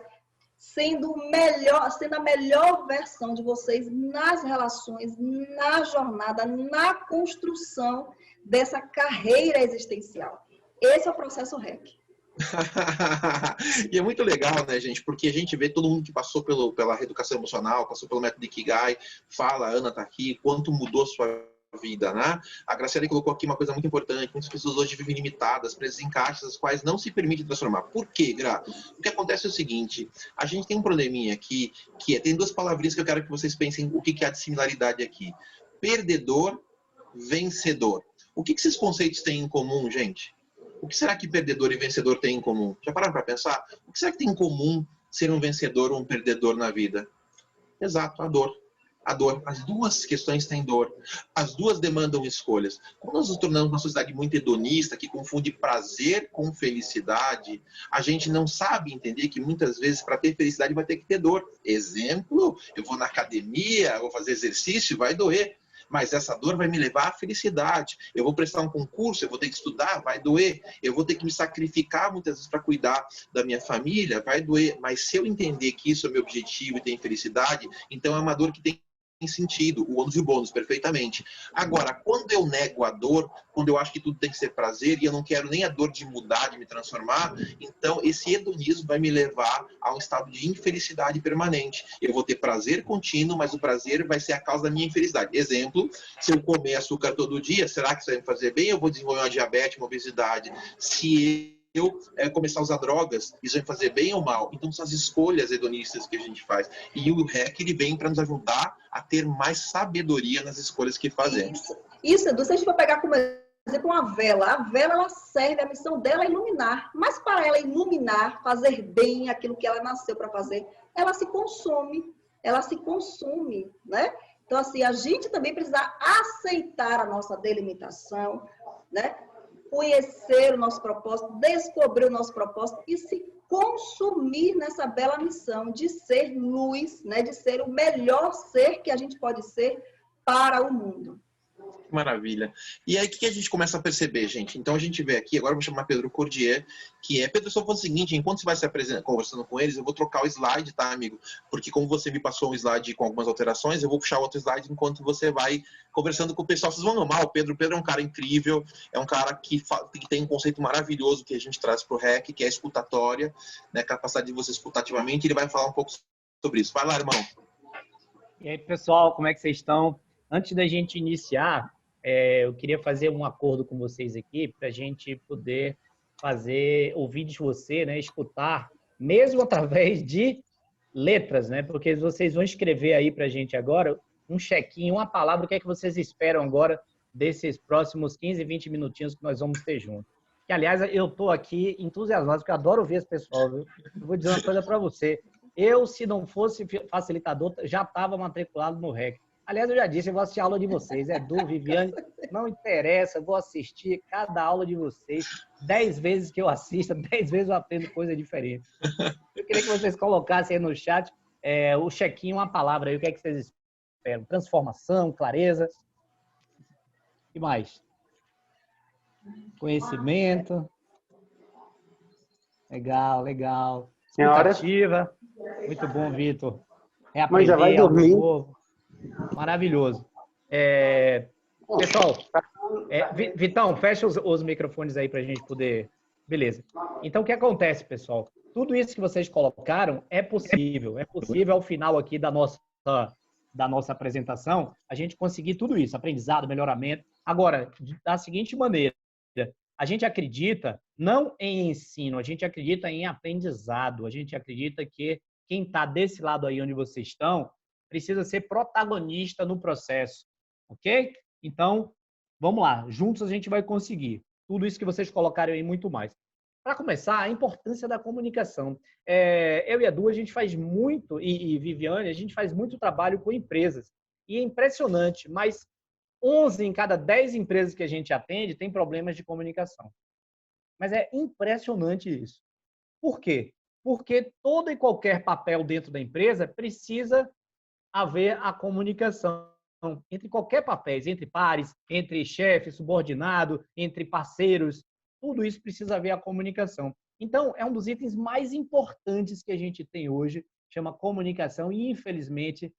sendo a melhor versão de vocês nas relações, na jornada, na construção dessa carreira existencial. Esse é o processo REC. E é muito legal, né, gente? Porque a gente vê todo mundo que passou pela reeducação emocional, passou pelo método Ikigai, fala, a Ana tá aqui, quanto mudou a sua vida, né? A Graciela colocou aqui uma coisa muito importante: muitas pessoas hoje vivem limitadas, presas em caixas, as quais não se permitem transformar. Por quê, Gra? O que acontece é o seguinte: a gente tem um probleminha aqui, tem duas palavrinhas que eu quero que vocês pensem o que há de similaridade aqui: perdedor, vencedor. O que esses conceitos têm em comum, gente? O que será que perdedor e vencedor têm em comum? Já pararam para pensar? O que será que tem em comum ser um vencedor ou um perdedor na vida? Exato, a dor. A dor. As duas questões têm dor. As duas demandam escolhas. Como nós nos tornamos uma sociedade muito hedonista, que confunde prazer com felicidade, a gente não sabe entender que muitas vezes para ter felicidade vai ter que ter dor. Exemplo, eu vou na academia, vou fazer exercício, vai doer. Mas essa dor vai me levar à felicidade. Eu vou prestar um concurso, eu vou ter que estudar, vai doer. Eu vou ter que me sacrificar muitas vezes para cuidar da minha família, vai doer. Mas se eu entender que isso é meu objetivo e tem felicidade, então é uma dor que tem sentido, o ônus e o bônus, perfeitamente. Agora, quando eu nego a dor, quando eu acho que tudo tem que ser prazer e eu não quero nem a dor de mudar, de me transformar, então esse hedonismo vai me levar a um estado de infelicidade permanente. Eu vou ter prazer contínuo, mas o prazer vai ser a causa da minha infelicidade. Exemplo, se eu comer açúcar todo dia, será que isso vai me fazer bem? Eu vou desenvolver uma diabetes, uma obesidade. Se eu começar a usar drogas, isso vai me fazer bem ou mal? Então são as escolhas hedonistas que a gente faz. E o REC, ele vem para nos ajudar a ter mais sabedoria nas escolhas que fazemos. Isso, Edu, se a gente for pegar como exemplo uma vela, a vela ela serve, a missão dela é iluminar, mas para ela iluminar, fazer bem aquilo que ela nasceu para fazer, ela se consome, né? Então assim, a gente também precisa aceitar a nossa delimitação, né? Conhecer o nosso propósito, descobrir o nosso propósito e se consumir nessa bela missão de ser luz, né? De ser o melhor ser que a gente pode ser para o mundo. Maravilha. E aí, o que a gente começa a perceber, gente? Então, a gente vê aqui, agora eu vou chamar Pedro Cordier, que é... Pedro, só falando o seguinte, enquanto você vai se conversando com eles, eu vou trocar o slide, tá, amigo? Porque como você me passou um slide com algumas alterações, eu vou puxar outro slide enquanto você vai conversando com o pessoal. Vocês vão amar o Pedro. O Pedro é um cara incrível, é um cara que tem um conceito maravilhoso que a gente traz para o REC, que é a escutatória, né? Capacidade de você escutar ativamente. Ele vai falar um pouco sobre isso. Vai lá, irmão. E aí, pessoal, como é que vocês estão? Antes da gente iniciar, eu queria fazer um acordo com vocês aqui para a gente poder ouvir de você, né, escutar, mesmo através de letras, né? Porque vocês vão escrever aí para a gente agora um check-in, uma palavra, o que é que vocês esperam agora desses próximos 15, 20 minutinhos que nós vamos ter juntos. Que, aliás, eu estou aqui entusiasmado, porque eu adoro ouvir esse pessoal, viu? Eu vou dizer uma coisa para você. Eu, se não fosse facilitador, já estava matriculado no REC. Aliás, eu já disse, eu vou assistir a aula de vocês. Edu, Viviane, não interessa, eu vou assistir cada aula de vocês. 10 vezes que eu assista, 10 vezes eu aprendo coisa diferente. Eu queria que vocês colocassem aí no chat o check-in, uma palavra aí, o que é que vocês esperam? Transformação, clareza. O que mais? Conhecimento. Legal, legal. Escutativa. Muito bom, Vitor. Mas já vai dormir. Algo novo. Maravilhoso. Pessoal, Vitão, fecha os microfones aí para a gente poder... Beleza. Então, o que acontece, pessoal? Tudo isso que vocês colocaram é possível. É possível, ao final aqui da nossa apresentação, a gente conseguir tudo isso, aprendizado, melhoramento. Agora, da seguinte maneira, a gente acredita não em ensino, a gente acredita em aprendizado, a gente acredita que quem está desse lado aí onde vocês estão precisa ser protagonista no processo, ok? Então, vamos lá, juntos a gente vai conseguir. Tudo isso que vocês colocaram aí e muito mais. Para começar, a importância da comunicação. Eu e a Edu, a gente faz muito, e Viviane, a gente faz muito trabalho com empresas. E é impressionante, mas 11 em cada 10 empresas que a gente atende tem problemas de comunicação. Mas é impressionante isso. Por quê? Porque todo e qualquer papel dentro da empresa precisa haver a comunicação entre qualquer papel, entre pares, entre chefe, subordinado, entre parceiros. Tudo isso precisa haver a comunicação. Então, é um dos itens mais importantes que a gente tem hoje, chama comunicação, e infelizmente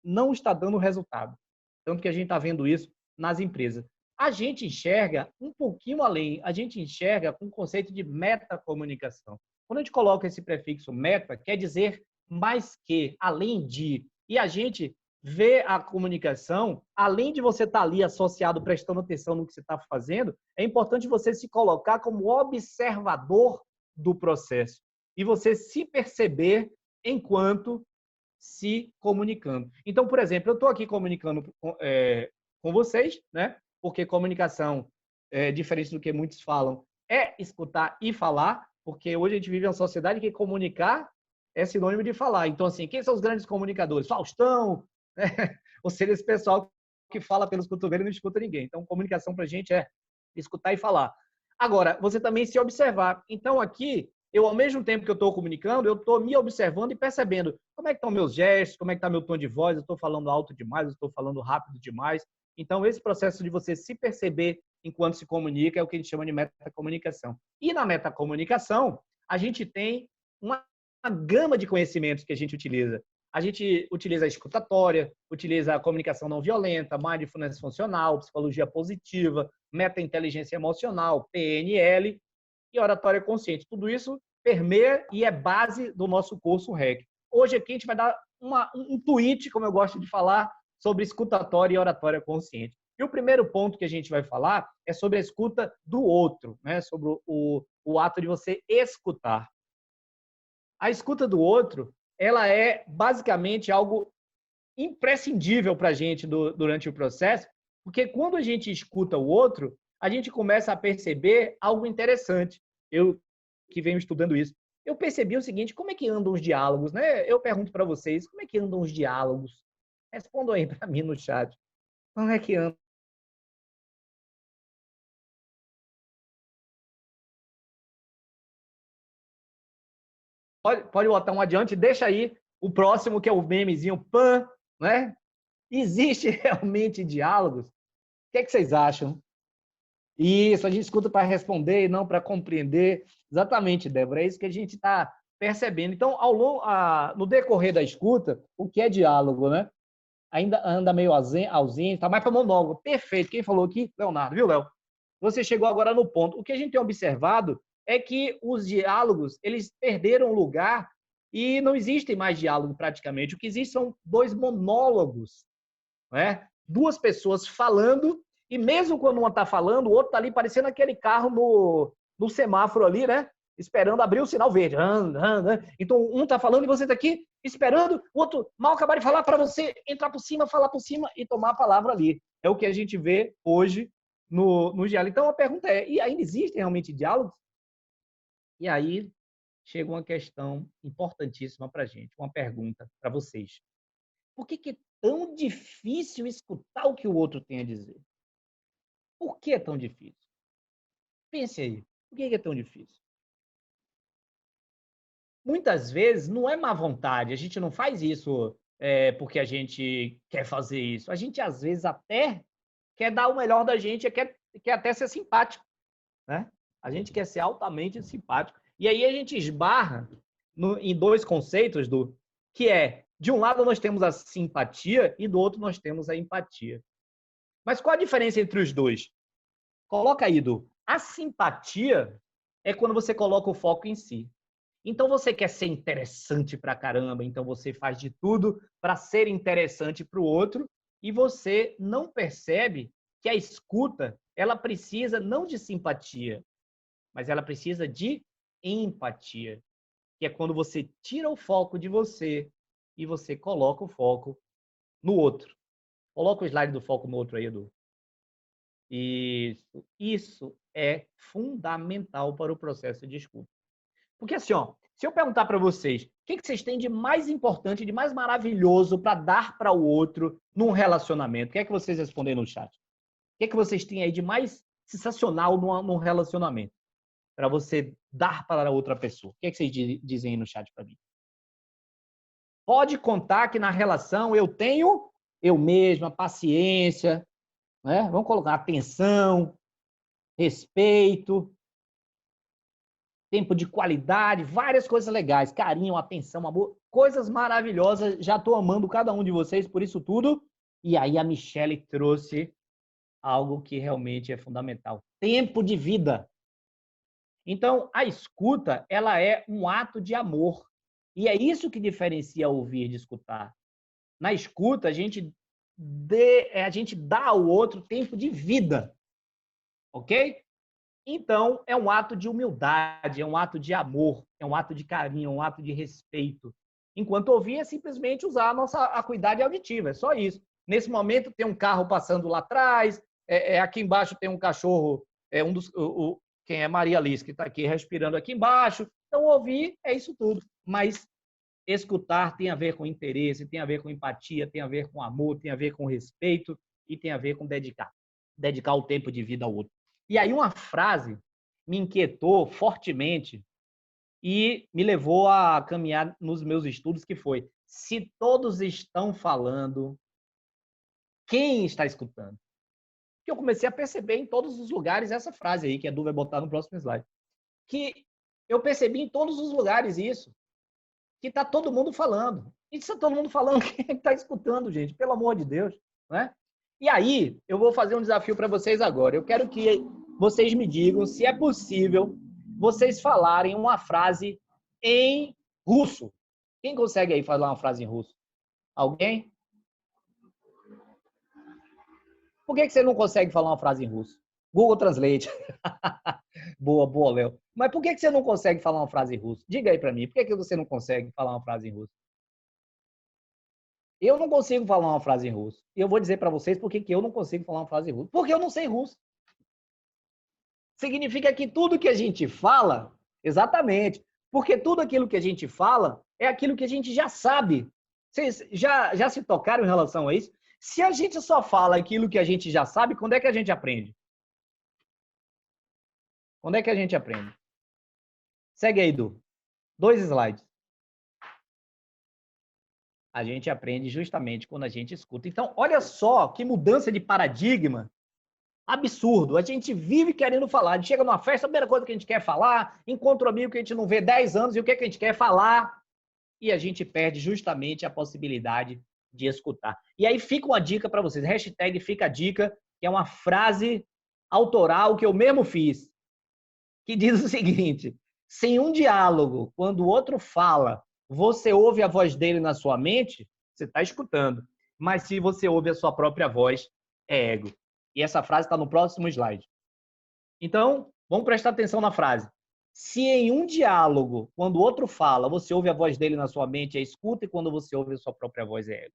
não está dando resultado. Tanto que a gente está vendo isso nas empresas. A gente enxerga um pouquinho além, a gente enxerga com o conceito de metacomunicação. Quando a gente coloca esse prefixo meta, quer dizer mais que, além de, e a gente vê a comunicação, além de você estar ali associado, prestando atenção no que você está fazendo, é importante você se colocar como observador do processo e você se perceber enquanto se comunicando. Então, por exemplo, eu estou aqui comunicando com vocês, né? Porque comunicação, diferente do que muitos falam, é escutar e falar, porque hoje a gente vive em uma sociedade que comunicar é sinônimo de falar. Então, assim, quem são os grandes comunicadores? Faustão, né? Ou seja, esse pessoal que fala pelos cotovelos e não escuta ninguém. Então, comunicação para a gente é escutar e falar. Agora, você também se observar. Então, aqui, ao mesmo tempo que eu estou comunicando, eu estou me observando e percebendo como é que estão meus gestos, como é que está meu tom de voz, eu estou falando alto demais, eu estou falando rápido demais. Então, esse processo de você se perceber enquanto se comunica é o que a gente chama de metacomunicação. E na metacomunicação, a gente tem uma gama de conhecimentos que a gente utiliza. A gente utiliza a escutatória, utiliza a comunicação não violenta, mindfulness funcional, psicologia positiva, meta-inteligência emocional, PNL e oratória consciente. Tudo isso permeia e é base do nosso curso REC. Hoje aqui a gente vai dar um tweet, como eu gosto de falar, sobre escutatória e oratória consciente. E o primeiro ponto que a gente vai falar é sobre a escuta do outro, né? Sobre o ato de você escutar. A escuta do outro, ela é basicamente algo imprescindível para a gente durante o processo, porque quando a gente escuta o outro, a gente começa a perceber algo interessante. Eu, que venho estudando isso, eu percebi o seguinte: como é que andam os diálogos, né? Eu pergunto para vocês, como é que andam os diálogos? Respondam aí para mim no chat. Como é que anda? Pode botar um adiante, deixa aí o próximo, que é o memezinho PAN, né? Existe realmente diálogos? O que é que vocês acham? Isso, a gente escuta para responder e não para compreender. Exatamente, Débora, é isso que a gente está percebendo. Então, no decorrer da escuta, o que é diálogo, né? Ainda anda meio ausente, está mais para monólogo. Perfeito. Quem falou aqui? Leonardo, viu, Léo? Você chegou agora no ponto. O que a gente tem observado é que os diálogos, eles perderam lugar e não existe mais diálogo praticamente. O que existe são dois monólogos, né? Duas pessoas falando, e mesmo quando uma está falando, o outro está ali parecendo aquele carro no semáforo ali, né? Esperando abrir o sinal verde. Então, um está falando e você está aqui esperando, o outro mal acabar de falar para você entrar por cima, falar por cima e tomar a palavra ali. É o que a gente vê hoje no diálogo. Então, a pergunta é, e ainda existem realmente diálogos? E aí chega uma questão importantíssima para a gente, uma pergunta para vocês. Por que é tão difícil escutar o que o outro tem a dizer? Por que é tão difícil? Pense aí, por que é tão difícil? Muitas vezes não é má vontade, a gente não faz isso porque a gente quer fazer isso. A gente, às vezes, até quer dar o melhor da gente, quer até ser simpático, né? A gente quer ser altamente simpático. E aí a gente esbarra em dois conceitos, que é, de um lado nós temos a simpatia e do outro nós temos a empatia. Mas qual a diferença entre os dois? Coloca aí, Du. A simpatia é quando você coloca o foco em si. Então você quer ser interessante pra caramba, então você faz de tudo para ser interessante para o outro e você não percebe que a escuta, ela precisa não de simpatia, mas ela precisa de empatia, que é quando você tira o foco de você e você coloca o foco no outro. Coloca o slide do foco no outro aí, Edu. Isso é fundamental para o processo de escuta. Porque assim, ó, se eu perguntar para vocês, o que vocês têm de mais importante, de mais maravilhoso para dar para o outro num relacionamento? O que é que vocês respondem no chat? O que é que vocês têm aí de mais sensacional num relacionamento? Para você dar para outra pessoa. O que é que vocês dizem aí no chat para mim? Pode contar que na relação eu tenho eu mesma, paciência, né? Vamos colocar atenção, respeito, tempo de qualidade, várias coisas legais, carinho, atenção, amor, coisas maravilhosas. Já estou amando cada um de vocês por isso tudo. E aí a Michele trouxe algo que realmente é fundamental. Tempo de vida. Então, a escuta, ela é um ato de amor. E é isso que diferencia ouvir de escutar. Na escuta, a gente dá ao outro tempo de vida. Ok? Então, é um ato de humildade, é um ato de amor, é um ato de carinho, é um ato de respeito. Enquanto ouvir é simplesmente usar a nossa acuidade auditiva, é só isso. Nesse momento, tem um carro passando lá atrás, aqui embaixo tem um cachorro, quem é Maria Alice, que está aqui respirando aqui embaixo. Então, ouvir é isso tudo. Mas escutar tem a ver com interesse, tem a ver com empatia, tem a ver com amor, tem a ver com respeito e tem a ver com dedicar o tempo de vida ao outro. E aí uma frase me inquietou fortemente e me levou a caminhar nos meus estudos, que foi: se todos estão falando, quem está escutando? Que eu comecei a perceber em todos os lugares essa frase aí, que a Du vai botar no próximo slide. Que eu percebi em todos os lugares isso. Que está todo mundo falando. E se está todo mundo falando, quem é que está escutando, gente? Pelo amor de Deus. Né? E aí, eu vou fazer um desafio para vocês agora. Eu quero que vocês me digam se é possível vocês falarem uma frase em russo. Quem consegue aí falar uma frase em russo? Alguém? Por que você não consegue falar uma frase em russo? Google Translate. Boa, Léo. Mas por que você não consegue falar uma frase em russo? Diga aí para mim, por que você não consegue falar uma frase em russo? Eu não consigo falar uma frase em russo. E eu vou dizer para vocês por que eu não consigo falar uma frase em russo. Porque eu não sei russo. Significa que tudo que a gente fala, exatamente, porque tudo aquilo que a gente fala é aquilo que a gente já sabe. Vocês já se tocaram em relação a isso? Se a gente só fala aquilo que a gente já sabe, quando é que a gente aprende? Quando é que a gente aprende? Segue aí, Du. 2 slides. A gente aprende justamente quando a gente escuta. Então, olha só que mudança de paradigma absurdo. A gente vive querendo falar. A gente chega numa festa, a primeira coisa que a gente quer falar, encontra um amigo que a gente não vê 10 anos, e o que a gente quer falar? E a gente perde justamente a possibilidade de escutar. E aí fica uma dica para vocês. Hashtag fica a dica, que é uma frase autoral que eu mesmo fiz, que diz o seguinte: sem um diálogo, quando o outro fala, você ouve a voz dele na sua mente, você está escutando. Mas se você ouve a sua própria voz, é ego. E essa frase está no próximo slide. Então, vamos prestar atenção na frase. Se em um diálogo, quando o outro fala, você ouve a voz dele na sua mente, é escuta, e quando você ouve a sua própria voz, é ego.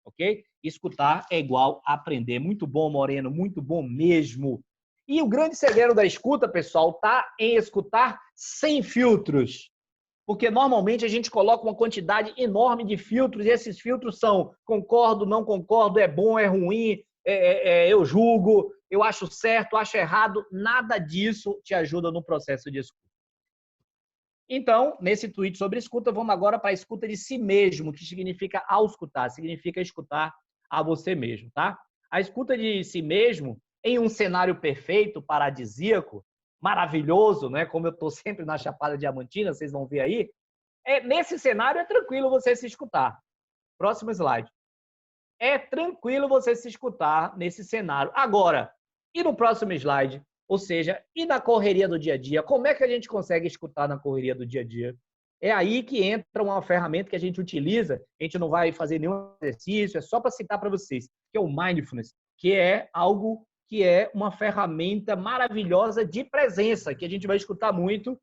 Ok? Escutar é igual a aprender. Muito bom, Moreno, muito bom mesmo. E o grande segredo da escuta, pessoal, está em escutar sem filtros. Porque normalmente a gente coloca uma quantidade enorme de filtros, e esses filtros são concordo, não concordo, é bom, é ruim, eu julgo, eu acho certo, acho errado. Nada disso te ajuda no processo de escuta. Então, nesse tweet sobre escuta, vamos agora para a escuta de si mesmo, que significa auscultar, significa escutar a você mesmo, tá? A escuta de si mesmo, em um cenário perfeito, paradisíaco, maravilhoso, né? Como eu estou sempre na Chapada Diamantina, vocês vão ver aí. Nesse cenário é tranquilo você se escutar. Próximo slide. É tranquilo você se escutar nesse cenário. Agora, e no próximo slide? Ou seja, e na correria do dia a dia? Como é que a gente consegue escutar na correria do dia a dia? É aí que entra uma ferramenta que a gente utiliza. A gente não vai fazer nenhum exercício, é só para citar para vocês, que é o Mindfulness, que é algo que é uma ferramenta maravilhosa de presença, que a gente vai escutar muito,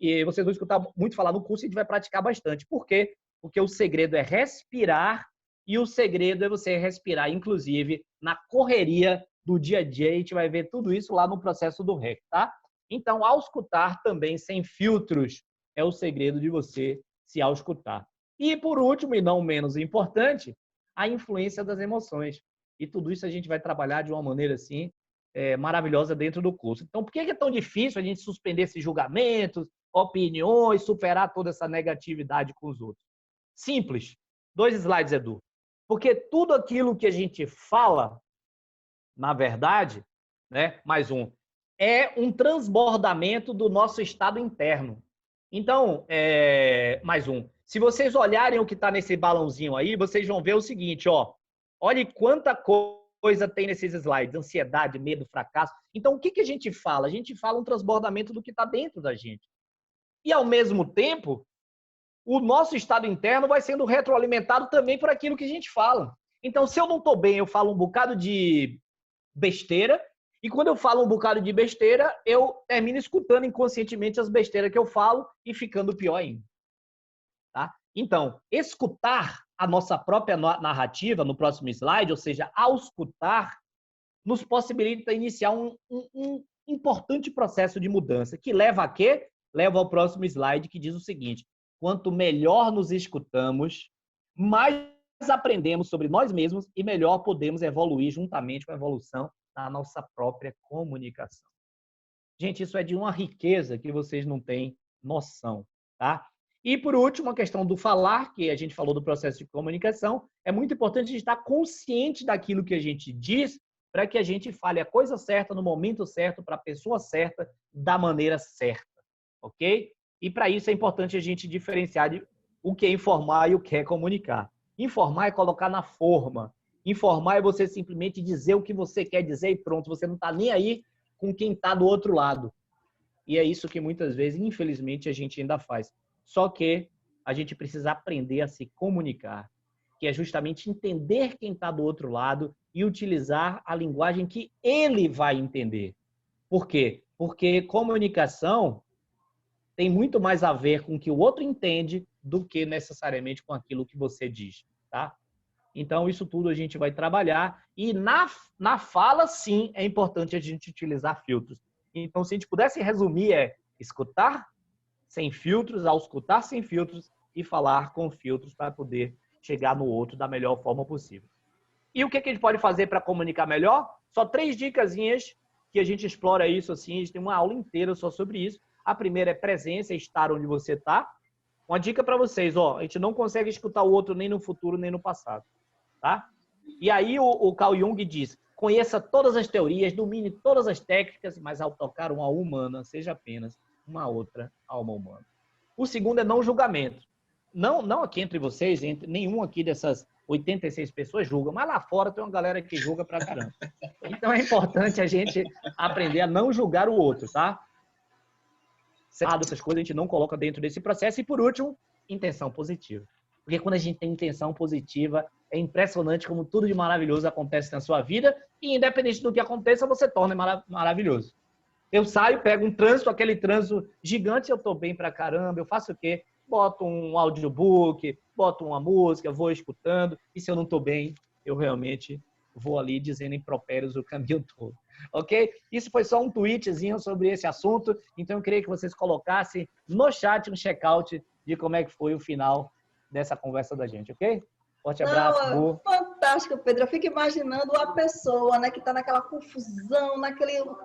e vocês vão escutar muito falar no curso, e a gente vai praticar bastante. Por quê? Porque o segredo é respirar, e o segredo é você respirar, inclusive, na correria do dia a dia, e a gente vai ver tudo isso lá no processo do REC, tá? Então, auscultar também sem filtros é o segredo de você se auscultar. E, por último, e não menos importante, a influência das emoções. E tudo isso a gente vai trabalhar de uma maneira assim maravilhosa dentro do curso. Então, por que é tão difícil a gente suspender esses julgamentos, opiniões, superar toda essa negatividade com os outros? Simples. 2 slides, Edu. Porque tudo aquilo que a gente fala, na verdade, né, mais um, é um transbordamento do nosso estado interno. Então, mais um. Se vocês olharem o que está nesse balãozinho aí, vocês vão ver o seguinte, ó. Olhe quanta coisa tem nesses slides. Ansiedade, medo, fracasso. Então, o que a gente fala? A gente fala um transbordamento do que está dentro da gente. E, ao mesmo tempo, o nosso estado interno vai sendo retroalimentado também por aquilo que a gente fala. Então, se eu não estou bem, eu falo um bocado de besteira. E quando eu falo um bocado de besteira, eu termino escutando inconscientemente as besteiras que eu falo e ficando pior ainda. Tá? Então, escutar a nossa própria narrativa no próximo slide, ou seja, auscultar, nos possibilita iniciar um importante processo de mudança, que leva a quê? Leva ao próximo slide, que diz o seguinte: quanto melhor nos escutamos, mais aprendemos sobre nós mesmos e melhor podemos evoluir juntamente com a evolução da nossa própria comunicação. Gente, isso é de uma riqueza que vocês não têm noção, tá? E, por último, a questão do falar, que a gente falou do processo de comunicação. É muito importante a gente estar consciente daquilo que a gente diz para que a gente fale a coisa certa, no momento certo, para a pessoa certa, da maneira certa, ok? E, para isso, é importante a gente diferenciar o que é informar e o que é comunicar. Informar é colocar na forma. Informar é você simplesmente dizer o que você quer dizer e pronto. Você não está nem aí com quem está do outro lado. E é isso que muitas vezes, infelizmente, a gente ainda faz. Só que a gente precisa aprender a se comunicar, que é justamente entender quem está do outro lado e utilizar a linguagem que ele vai entender. Por quê? Porque comunicação tem muito mais a ver com o que o outro entende do que necessariamente com aquilo que você diz, tá? Então, isso tudo a gente vai trabalhar. E na fala, sim, é importante a gente utilizar filtros. Então, se a gente pudesse resumir, escutar sem filtros, auscultar sem filtros e falar com filtros para poder chegar no outro da melhor forma possível. E o que a gente pode fazer para comunicar melhor? Só 3 dicasinhas que a gente explora isso assim, a gente tem uma aula inteira só sobre isso. A primeira é presença, estar onde você está. Uma dica para vocês, ó, a gente não consegue escutar o outro nem no futuro nem no passado, tá? E aí o Carl Jung diz: conheça todas as teorias, domine todas as técnicas, mas ao tocar uma alma humana, seja apenas uma outra alma humana. O segundo é não julgamento. Não aqui entre vocês, nenhum aqui dessas 86 pessoas julga, mas lá fora tem uma galera que julga pra caramba. Então é importante a gente aprender a não julgar o outro, tá? Essas coisas a gente não coloca dentro desse processo. E por último, intenção positiva. Porque quando a gente tem intenção positiva, é impressionante como tudo de maravilhoso acontece na sua vida e, independente do que aconteça, você torna maravilhoso. Eu saio, pego um trânsito, aquele trânsito gigante, eu tô bem pra caramba, eu faço o quê? Boto um audiobook, boto uma música, vou escutando, e se eu não tô bem, eu realmente vou ali dizendo impropérios o caminho todo, ok? Isso foi só um tweetzinho sobre esse assunto, então eu queria que vocês colocassem no chat um check-out de como é que foi o final dessa conversa da gente, ok? Forte abraço, Bu. Fantástico, Pedro. Eu fico imaginando a pessoa, né, que está naquela confusão,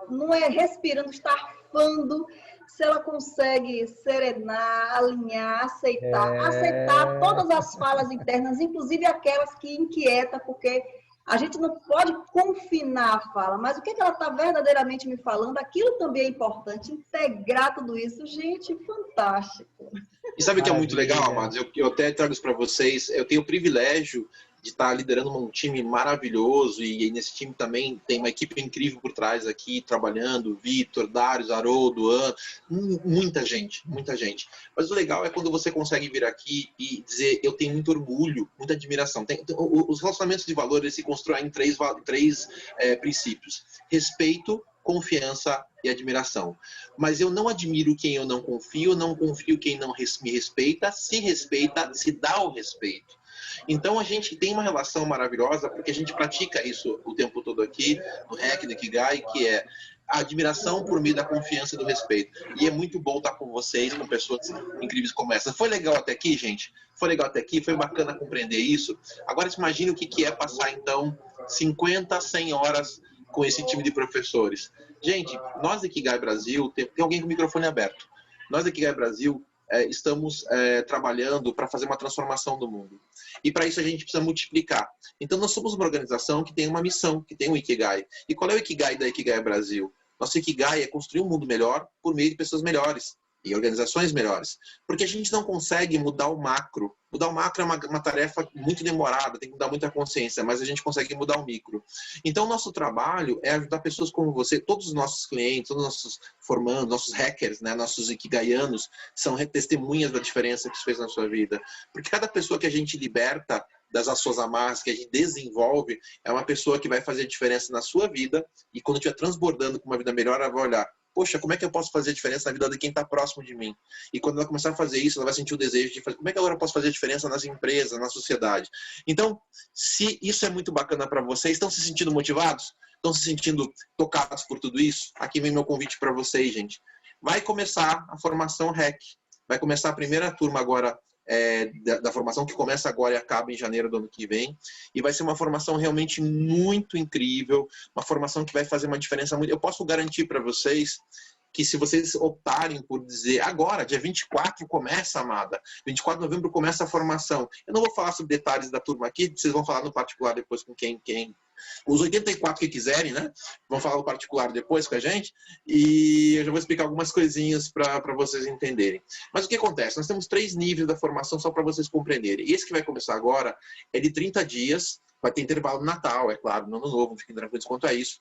não é respirando, estafando, se ela consegue serenar, alinhar, aceitar todas as falas internas, inclusive aquelas que inquietam, porque a gente não pode confinar a fala, mas o que ela está verdadeiramente me falando, aquilo também é importante, integrar tudo isso. Gente, fantástico. E sabe o que é muito legal, amados? Eu até trago isso para vocês. Eu tenho o privilégio de estar liderando um time maravilhoso e nesse time também tem uma equipe incrível por trás aqui, trabalhando, Vitor, Dário, Haroldo, Ana, muita gente. Mas o legal é quando você consegue vir aqui e dizer, eu tenho muito orgulho, muita admiração. Os relacionamentos de valor, eles se constroem em três princípios: respeito, confiança e admiração. Mas eu não admiro quem eu não confio quem não me respeita, se dá o respeito. Então a gente tem uma relação maravilhosa porque a gente pratica isso o tempo todo aqui, no REC, no Ikigai, que é a admiração por meio da confiança e do respeito. E é muito bom estar com vocês, com pessoas incríveis como essa. Foi legal até aqui, gente? Foi legal até aqui? Foi bacana compreender isso? Agora imagine o que é passar, então, 50, 100 horas com esse time de professores. Gente, nós da Ikigai Brasil, tem alguém com o microfone aberto. Nós da Ikigai Brasil estamos trabalhando para fazer uma transformação do mundo. E para isso a gente precisa multiplicar. Então nós somos uma organização que tem uma missão, que tem um Ikigai. E qual é o Ikigai da Ikigai Brasil? Nosso Ikigai é construir um mundo melhor por meio de pessoas melhores e organizações melhores. Porque a gente não consegue mudar o macro. Mudar o macro é uma tarefa muito demorada, tem que mudar muita consciência, mas a gente consegue mudar o micro. Então, o nosso trabalho é ajudar pessoas como você, todos os nossos clientes, todos os nossos formandos, nossos hackers, né, nossos ikigaianos, são testemunhas da diferença que isso fez na sua vida. Porque cada pessoa que a gente liberta das suas amarras, que a gente desenvolve, é uma pessoa que vai fazer diferença na sua vida, e quando estiver transbordando com uma vida melhor, ela vai olhar, poxa, como é que eu posso fazer a diferença na vida de quem está próximo de mim? E quando ela começar a fazer isso, ela vai sentir o desejo de fazer, como é que agora eu posso fazer a diferença nas empresas, na sociedade? Então, se isso é muito bacana para vocês, estão se sentindo motivados? Estão se sentindo tocados por tudo isso? Aqui vem meu convite para vocês, gente. Vai começar a formação REC. Vai começar a primeira turma agora da formação, que começa agora e acaba em janeiro do ano que vem, e vai ser uma formação realmente muito incrível, uma formação que vai fazer uma diferença muito. Eu posso garantir para vocês que se vocês optarem por dizer agora, dia 24 começa, amada, 24 de novembro começa a formação. Eu não vou falar sobre detalhes da turma aqui, vocês vão falar no particular depois com quem os 84 que quiserem, né? Vão falar no particular depois com a gente, e eu já vou explicar algumas coisinhas para vocês entenderem. Mas o que acontece? Nós temos 3 níveis da formação só para vocês compreenderem. E esse que vai começar agora é de 30 dias, vai ter intervalo no Natal, é claro, no Ano Novo, não fiquem tranquilos quanto a isso.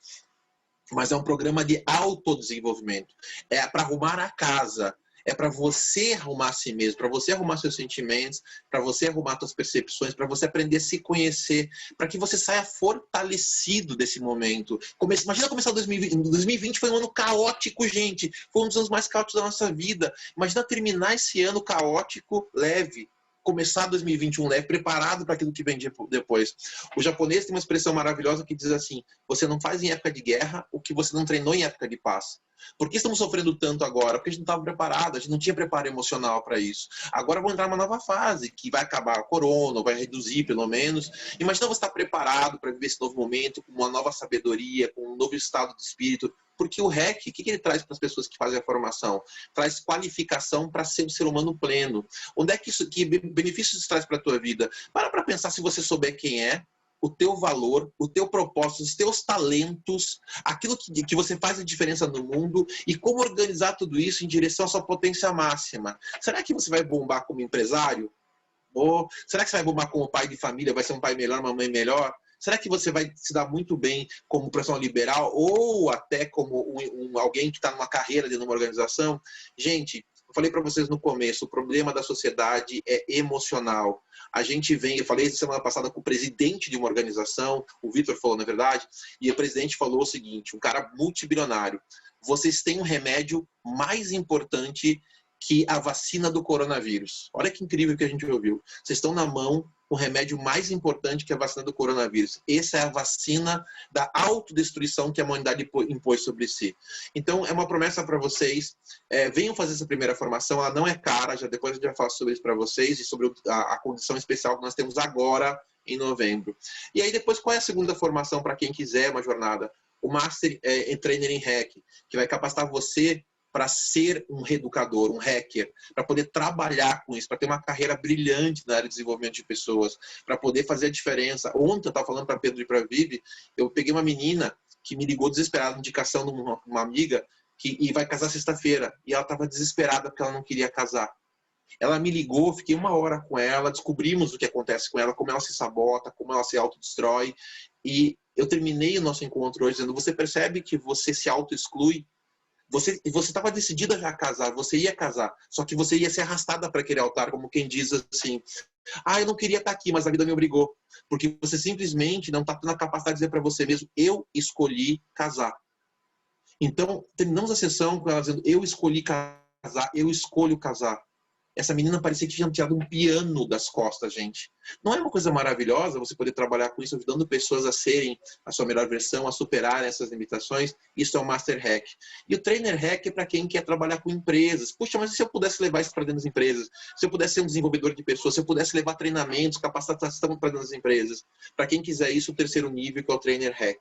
Mas é um programa de autodesenvolvimento. É para arrumar a casa. É para você arrumar a si mesmo, para você arrumar seus sentimentos, para você arrumar suas percepções, para você aprender a se conhecer, para que você saia fortalecido desse momento. Imagina começar 2020. 2020 foi um ano caótico, gente. Foi um dos anos mais caóticos da nossa vida. Imagina terminar esse ano caótico leve. Começar 2021 leve, preparado para aquilo que vem depois. O japonês tem uma expressão maravilhosa que diz assim: você não faz em época de guerra o que você não treinou em época de paz. Por que estamos sofrendo tanto agora? Porque a gente não estava preparado, a gente não tinha preparo emocional para isso. Agora vamos entrar numa nova fase, que vai acabar a corona, ou vai reduzir pelo menos. Imagina você estar preparado para viver esse novo momento, com uma nova sabedoria, com um novo estado de espírito. Porque o REC, o que ele traz para as pessoas que fazem a formação? Traz qualificação para ser um ser humano pleno. Onde é que benefícios isso traz para a tua vida? Para pensar, se você souber quem é, o teu valor, o teu propósito, os teus talentos, aquilo que você faz a diferença no mundo e como organizar tudo isso em direção à sua potência máxima. Será que você vai bombar como empresário? Ou será que você vai bombar como pai de família? Vai ser um pai melhor, uma mãe melhor? Será que você vai se dar muito bem como profissional liberal ou até como alguém que está numa carreira dentro de uma organização? Gente, Eu falei para vocês no começo, o problema da sociedade é emocional. A gente vem, eu falei semana passada com o presidente de uma organização, o Vitor falou, na verdade, e o presidente falou o seguinte, um cara multibilionário, vocês têm um remédio mais importante que a vacina do coronavírus. Olha que incrível que a gente ouviu. Vocês estão na mão o remédio mais importante que a vacina do coronavírus. Essa é a vacina da autodestruição que a humanidade impôs sobre si. Então, é uma promessa para vocês. Venham fazer essa primeira formação. Ela não é cara. Já depois a gente vai falar sobre isso para vocês e sobre a condição especial que nós temos agora em novembro. E aí, depois, qual é a segunda formação para quem quiser uma jornada? O Master Trainer em Hack, que vai capacitar você para ser um reeducador, um hacker, para poder trabalhar com isso, para ter uma carreira brilhante na área de desenvolvimento de pessoas, para poder fazer a diferença. Ontem eu estava falando para Pedro e para Vivi, eu peguei uma menina que me ligou desesperada, indicação de uma amiga, e vai casar sexta-feira, e ela estava desesperada porque ela não queria casar. Ela me ligou, fiquei 1 hora com ela, descobrimos o que acontece com ela, como ela se sabota, como ela se autodestrói, e eu terminei o nosso encontro hoje dizendo, você percebe que você se auto-exclui? Você estava decidida já a casar, você ia casar, só que você ia ser arrastada para aquele altar, como quem diz assim, eu não queria estar aqui, mas a vida me obrigou. Porque você simplesmente não está tendo a capacidade de dizer para você mesmo, eu escolhi casar. Então, terminamos a sessão com ela dizendo, eu escolhi casar, eu escolho casar. Essa menina parecia que tinha tirado um piano das costas, gente. Não é uma coisa maravilhosa você poder trabalhar com isso, ajudando pessoas a serem a sua melhor versão, a superarem essas limitações? Isso é o Master Hack. E o Trainer Hack é para quem quer trabalhar com empresas. Puxa, mas e se eu pudesse levar isso para dentro das empresas? Se eu pudesse ser um desenvolvedor de pessoas? Se eu pudesse levar treinamentos, capacitação para dentro das empresas? Para quem quiser isso, o terceiro nível, que é o Trainer Hack.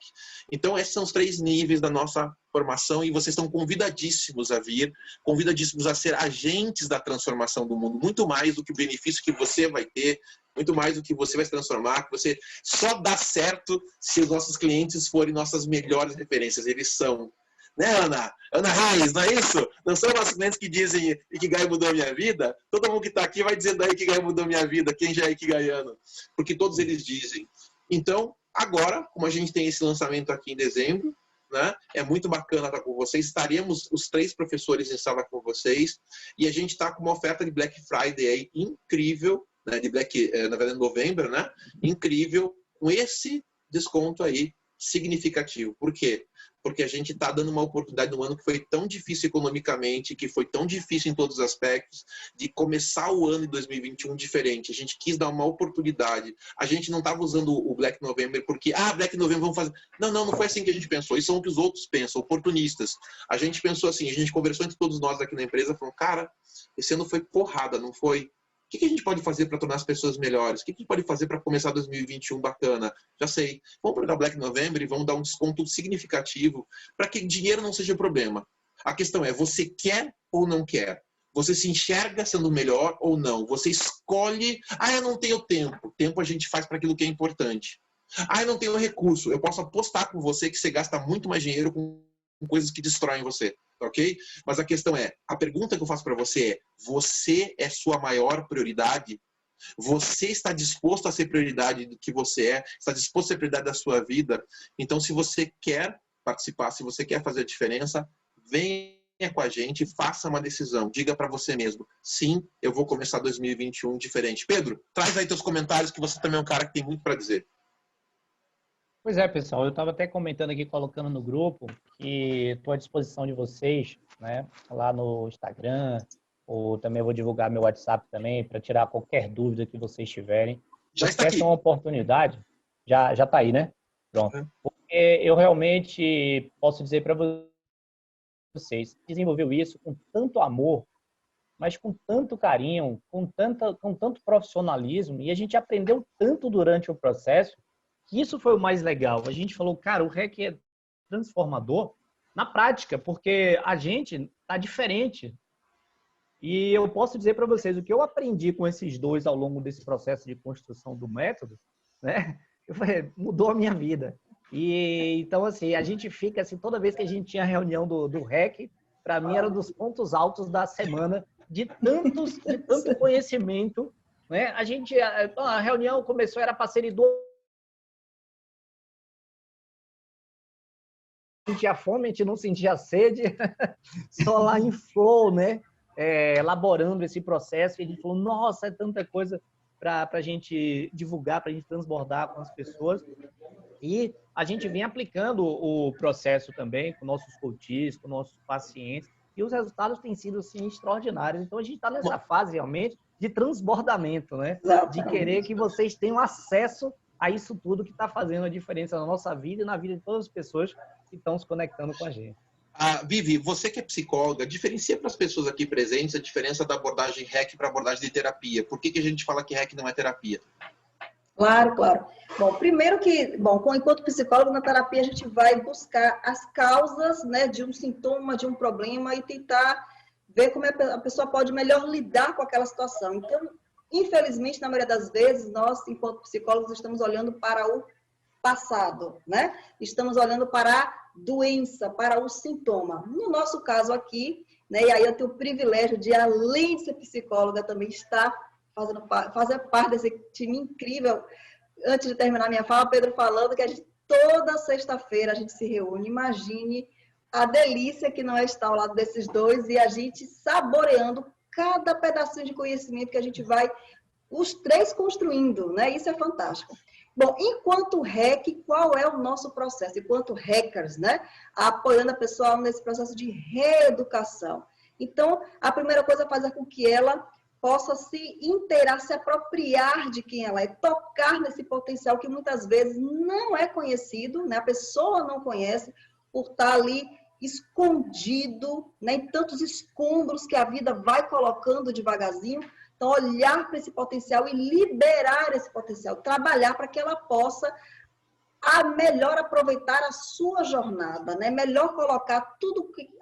Então, esses são os 3 níveis da nossa formação e vocês estão convidadíssimos a vir, convidadíssimos a ser agentes da transformação do mundo, muito mais do que o benefício que você vai ter, muito mais do que você vai se transformar, que você só dá certo se os nossos clientes forem nossas melhores referências, eles são. Né, Ana? Ana Reis, não é isso? Não são nossos clientes que dizem Ikigai mudou a minha vida? Todo mundo que está aqui vai dizendo aí Ikigai mudou a minha vida, quem já é Ikigaiano? Porque todos eles dizem. Então, agora, como a gente tem esse lançamento aqui em dezembro, né? É muito bacana estar com vocês. Estaremos os 3 professores em sala com vocês e a gente está com uma oferta de Black Friday aí incrível, né? De Black, na verdade, novembro, né? Incrível, com esse desconto aí significativo. Por quê? Porque a gente está dando uma oportunidade no ano que foi tão difícil economicamente, que foi tão difícil em todos os aspectos, de começar o ano de 2021 diferente. A gente quis dar uma oportunidade. A gente não estava usando o Black November porque, Black November vamos fazer. Não foi assim que a gente pensou. Isso é o que os outros pensam, oportunistas. A gente pensou assim, a gente conversou entre todos nós aqui na empresa, falou, cara, esse ano foi porrada, não foi? O que a gente pode fazer para tornar as pessoas melhores? O que a gente pode fazer para começar 2021 bacana? Já sei. Vamos pegar Black November e vamos dar um desconto significativo para que dinheiro não seja problema. A questão é, você quer ou não quer? Você se enxerga sendo melhor ou não? Você escolhe, eu não tenho tempo. Tempo a gente faz para aquilo que é importante. Eu não tenho recurso. Eu posso apostar com você que você gasta muito mais dinheiro com coisas que destroem você. Ok? Mas a questão é, a pergunta que eu faço para você é, você é sua maior prioridade? Você está disposto a ser prioridade do que você é? Está disposto a ser prioridade da sua vida? Então, se você quer participar, se você quer fazer a diferença, venha com a gente e faça uma decisão. Diga para você mesmo, sim, eu vou começar 2021 diferente. Pedro, traz aí teus comentários, que você também é um cara que tem muito para dizer. Pois é, pessoal, eu estava até comentando aqui, colocando no grupo, que estou à disposição de vocês, né, lá no Instagram, ou também vou divulgar meu WhatsApp também, para tirar qualquer dúvida que vocês tiverem. Já está aqui. Essa é uma oportunidade, já está aí, né? Pronto. Porque eu realmente posso dizer para vocês, desenvolveu isso com tanto amor, mas com tanto carinho, com tanto profissionalismo, e a gente aprendeu tanto durante o processo, que isso foi o mais legal. A gente falou, cara, o REC é transformador na prática, porque a gente está diferente. E eu posso dizer para vocês, o que eu aprendi com esses 2 ao longo desse processo de construção do método, né? Mudou a minha vida. E então, assim, a gente fica, assim, toda vez que a gente tinha reunião do REC, para mim era um dos pontos altos da semana, de tanto conhecimento, né? A reunião começou, era para ser 2 sentia fome, a gente não sentia sede, só lá em flow, né? elaborando esse processo, e a gente falou, nossa, é tanta coisa para a gente divulgar, para a gente transbordar com as pessoas. E a gente vem aplicando o processo também com nossos coaches, com nossos pacientes, e os resultados têm sido assim, extraordinários. Então a gente está nessa fase realmente de transbordamento, né? De querer que vocês tenham acesso a isso tudo que está fazendo a diferença na nossa vida e na vida de todas as pessoas que estão se conectando com a gente. Vivi, você que é psicóloga, diferencia para as pessoas aqui presentes a diferença da abordagem REC para a abordagem de terapia. Por que a gente fala que REC não é terapia? Claro, claro. Bom, primeiro enquanto psicólogo na terapia, a gente vai buscar as causas, né, de um sintoma, de um problema e tentar ver como a pessoa pode melhor lidar com aquela situação. Então, infelizmente, na maioria das vezes, nós, enquanto psicólogos, estamos olhando para o passado, né? Estamos olhando para a doença, para o sintoma. No nosso caso aqui, né, e aí eu tenho o privilégio de, além de ser psicóloga, também estar fazer parte desse time incrível. Antes de terminar minha fala, Pedro falando que toda sexta-feira a gente se reúne. Imagine a delícia que não é estar ao lado desses dois e a gente saboreando cada pedacinho de conhecimento que a gente vai, os três construindo, né? Isso é fantástico. Bom, enquanto REC, qual é o nosso processo? Enquanto hackers, né? Apoiando a pessoa nesse processo de reeducação. Então, a primeira coisa é fazer com que ela possa se inteirar, se apropriar de quem ela é, tocar nesse potencial que muitas vezes não é conhecido, né? A pessoa não conhece por estar ali escondido, né? Em tantos escombros que a vida vai colocando devagarzinho. Então, olhar para esse potencial e liberar esse potencial, trabalhar para que ela possa melhor aproveitar a sua jornada, né? Melhor colocar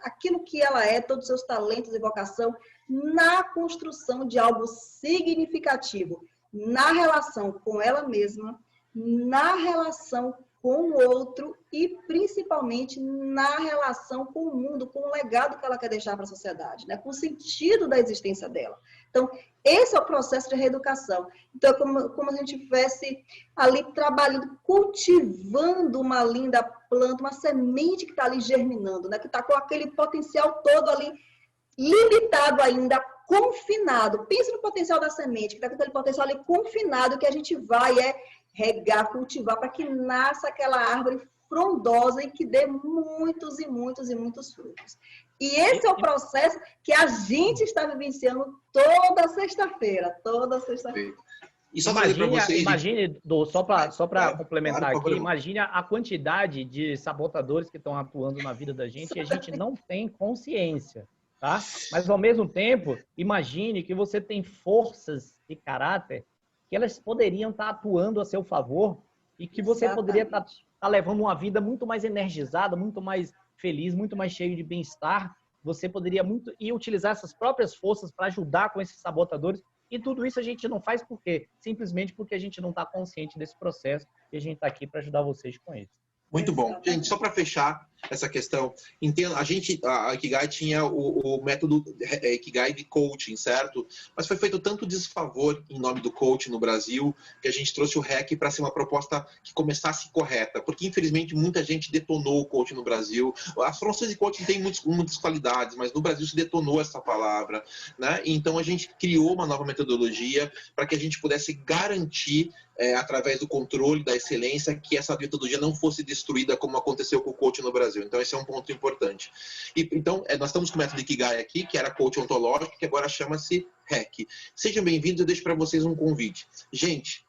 aquilo que ela é, todos os seus talentos e vocação, na construção de algo significativo, na relação com ela mesma, na relação com o outro e, principalmente, na relação com o mundo, com o legado que ela quer deixar para a sociedade, né? Com o sentido da existência dela. Então, esse é o processo de reeducação. Então, é como se a gente estivesse ali trabalhando, cultivando uma linda planta, uma semente que está ali germinando, né? Que está com aquele potencial todo ali limitado ainda, confinado. Pense no potencial da semente, que está com aquele potencial ali confinado, que a gente vai regar, cultivar, para que nasça aquela árvore frondosa e que dê muitos e muitos e muitos frutos. E esse é o processo que a gente está vivenciando toda sexta-feira. Toda sexta-feira. E só imagine, só para complementar aqui, imagine a quantidade de sabotadores que estão atuando na vida da gente e a gente não tem consciência, tá? Mas, ao mesmo tempo, imagine que você tem forças de caráter que elas poderiam estar atuando a seu favor e que você poderia estar levando uma vida muito mais energizada, muito mais feliz, muito mais cheio de bem-estar. Você poderia utilizar essas próprias forças para ajudar com esses sabotadores. E tudo isso a gente não faz por quê? Simplesmente porque a gente não está consciente desse processo e a gente está aqui para ajudar vocês com isso. Muito bom. Gente, só para fechar essa questão, a Ikigai tinha o método Ikigai de coaching, certo? Mas foi feito tanto desfavor em nome do coaching no Brasil, que a gente trouxe o REC para ser uma proposta que começasse correta, porque infelizmente muita gente detonou o coaching no Brasil. As formações de coaching têm muitas qualidades, mas no Brasil se detonou essa palavra, né? Então a gente criou uma nova metodologia para que a gente pudesse garantir, através do controle da excelência, que essa metodologia não fosse destruída como aconteceu com o coaching no Brasil. Então, esse é um ponto importante. Então, nós estamos com o método Ikigai aqui, que era coaching ontológico, que agora chama-se REC. Sejam bem-vindos, eu deixo para vocês um convite. Gente,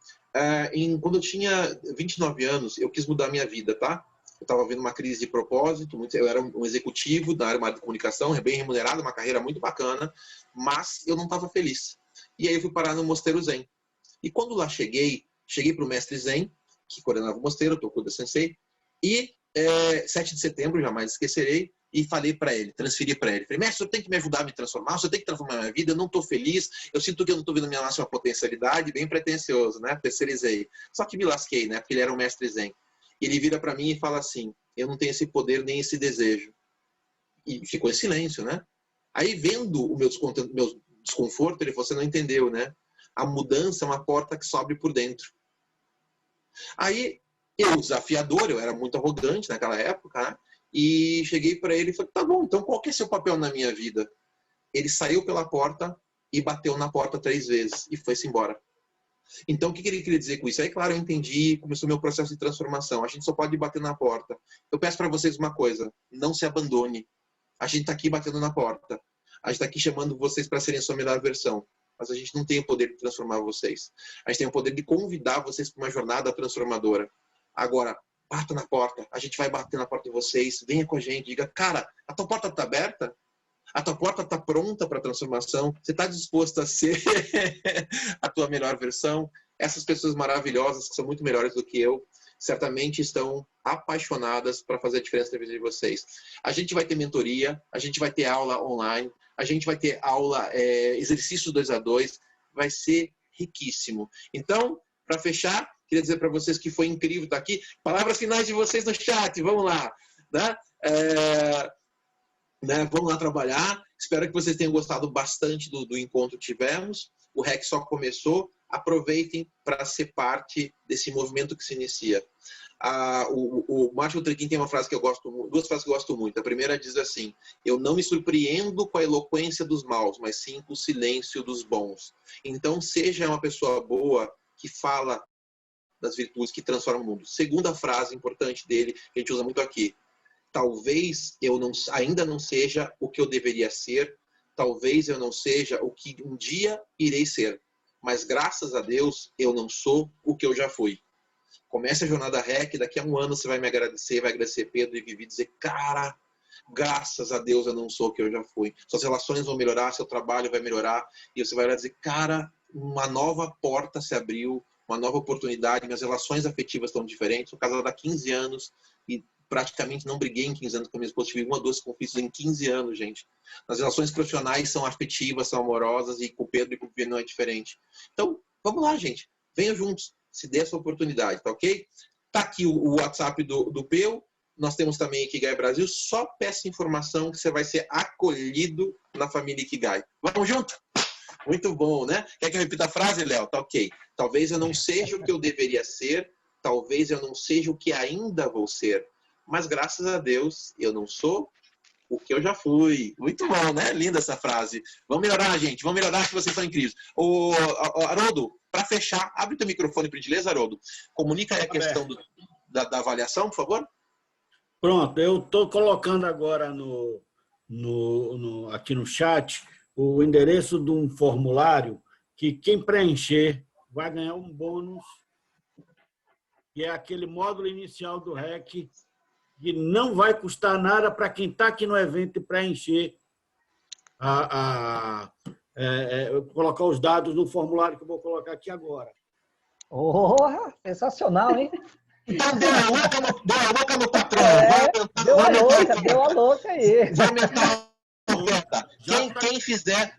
quando eu tinha 29 anos, eu quis mudar a minha vida, tá? Eu estava vendo uma crise de propósito, eu era um executivo da área de comunicação, bem remunerado, uma carreira muito bacana, mas eu não estava feliz. E aí eu fui parar no Mosteiro Zen. E quando lá cheguei para o mestre Zen, que coordenava o mosteiro, Tokuda Sensei, e 7 de setembro, jamais esquecerei, e falei para ele, transferi para ele. Falei, mestre, eu tenho que me ajudar a me transformar, você tem que transformar a minha vida, eu não estou feliz, eu sinto que eu não estou vendo a minha máxima potencialidade, bem pretensioso, né? Terceirizei. Só que me lasquei, né? Porque ele era um mestre Zen. E ele vira para mim e fala assim, eu não tenho esse poder nem esse desejo. E ficou em silêncio, né? Aí, vendo o meu desconforto, ele falou, você não entendeu, né? A mudança é uma porta que sobe por dentro. Aí, eu, desafiador, eu era muito arrogante naquela época, né? E cheguei para ele e falei, tá bom, então qual que é seu papel na minha vida? ele saiu pela porta e bateu na porta 3 vezes e foi-se embora. Então, o que ele queria dizer com isso? Aí, claro, eu entendi, começou o meu processo de transformação. A gente só pode bater na porta. Eu peço para vocês uma coisa, não se abandone. A gente está aqui batendo na porta. A gente está aqui chamando vocês para serem a sua melhor versão. Mas a gente não tem o poder de transformar vocês. A gente tem o poder de convidar vocês para uma jornada transformadora. Agora, bata na porta. A gente vai bater na porta de vocês. Venha com a gente. Diga, cara, a tua porta está aberta? A tua porta está pronta para a transformação? Você está disposto a ser a tua melhor versão? Essas pessoas maravilhosas, que são muito melhores do que eu, certamente estão apaixonadas para fazer a diferença na vida de vocês. A gente vai ter mentoria, a gente vai ter aula online, a gente vai ter aula, exercício 2 a 2, vai ser riquíssimo. Então, para fechar, queria dizer para vocês que foi incrível estar aqui. Palavras finais de vocês no chat, vamos lá. Vamos lá trabalhar. Espero que vocês tenham gostado bastante do encontro que tivemos. O REC só começou. Aproveitem para ser parte desse movimento que se inicia. O Martin Luther King tem uma frase que eu gosto, 2 frases que eu gosto muito. A primeira diz assim: eu não me surpreendo com a eloquência dos maus, mas sim com o silêncio dos bons. Então, seja uma pessoa boa que fala das virtudes que transformam o mundo. Segunda frase importante dele, que a gente usa muito aqui: talvez eu ainda não seja o que eu deveria ser, talvez eu não seja o que um dia irei ser, mas graças a Deus eu não sou o que eu já fui. Comece a jornada REC, daqui a 1 ano você vai me agradecer, vai agradecer Pedro e Vivi, dizer, cara, graças a Deus eu não sou o que eu já fui. Suas relações vão melhorar, seu trabalho vai melhorar, e você vai olhar e dizer, cara, uma nova porta se abriu, uma nova oportunidade, minhas relações afetivas estão diferentes, sou casado há 15 anos e praticamente não briguei em 15 anos com a minha esposa, tive 1 ou 2 conflitos em 15 anos, gente. As relações profissionais são afetivas, são amorosas, e com o Pedro e com o Vivi não é diferente. Então, vamos lá, gente. Venham juntos, se dê essa oportunidade, tá ok? Tá aqui o WhatsApp do Peu, nós temos também Ikigai Brasil, só peça informação que você vai ser acolhido na família Ikigai. Vamos junto? Muito bom, né? Quer que eu repita a frase, Léo? Tá ok. Talvez eu não seja o que eu deveria ser, talvez eu não seja o que ainda vou ser, mas graças a Deus eu não sou o que eu já fui. Muito bom, né? Linda essa frase. Vamos melhorar, gente. Vamos melhorar, que vocês estão incríveis. Haroldo, para fechar, abre o teu microfone, por gentileza, Haroldo. Comunica aí a questão da avaliação, por favor. Pronto, eu estou colocando agora aqui no chat o endereço de um formulário que quem preencher vai ganhar um bônus, que é aquele módulo inicial do REC, que não vai custar nada para quem está aqui no evento e preencher, colocar os dados no formulário que eu vou colocar aqui agora. Oh, sensacional, hein? Então deu a louca no patrão. Deu a louca aí. Vai aumentar a oferta.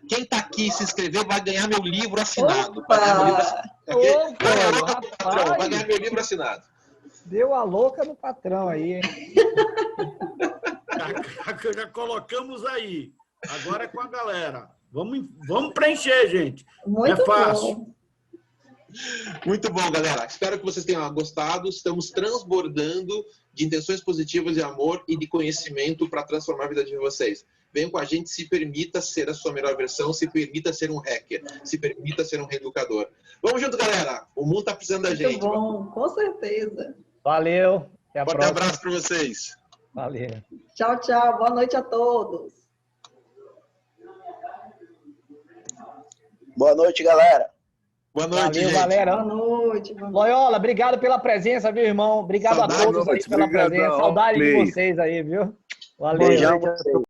Quem tá aqui e se inscrever vai ganhar meu livro assinado. Vai ganhar meu livro assinado. Deu a louca no patrão aí, hein? Já colocamos aí. Agora é com a galera. Vamos preencher, gente. Muito é fácil. bom. Muito bom, galera. Espero que vocês tenham gostado. Estamos transbordando de intenções positivas de amor e de conhecimento para transformar a vida de vocês. Venham com a gente, se permita ser a sua melhor versão, se permita ser um hacker, se permita ser um reeducador. Vamos junto, galera. O mundo está precisando da gente. Muito bom, com certeza. Valeu. Até a Forte próxima. abraço para vocês. Valeu. Tchau, tchau. Boa noite a todos. Boa noite, galera. Boa noite, Valeu, gente. galera. Boa noite. Loyola, obrigado pela presença, viu, irmão? Obrigado Saudade, a todos aí pela presença. Saudade de vocês aí, viu? Valeu. Beijão pra vocês.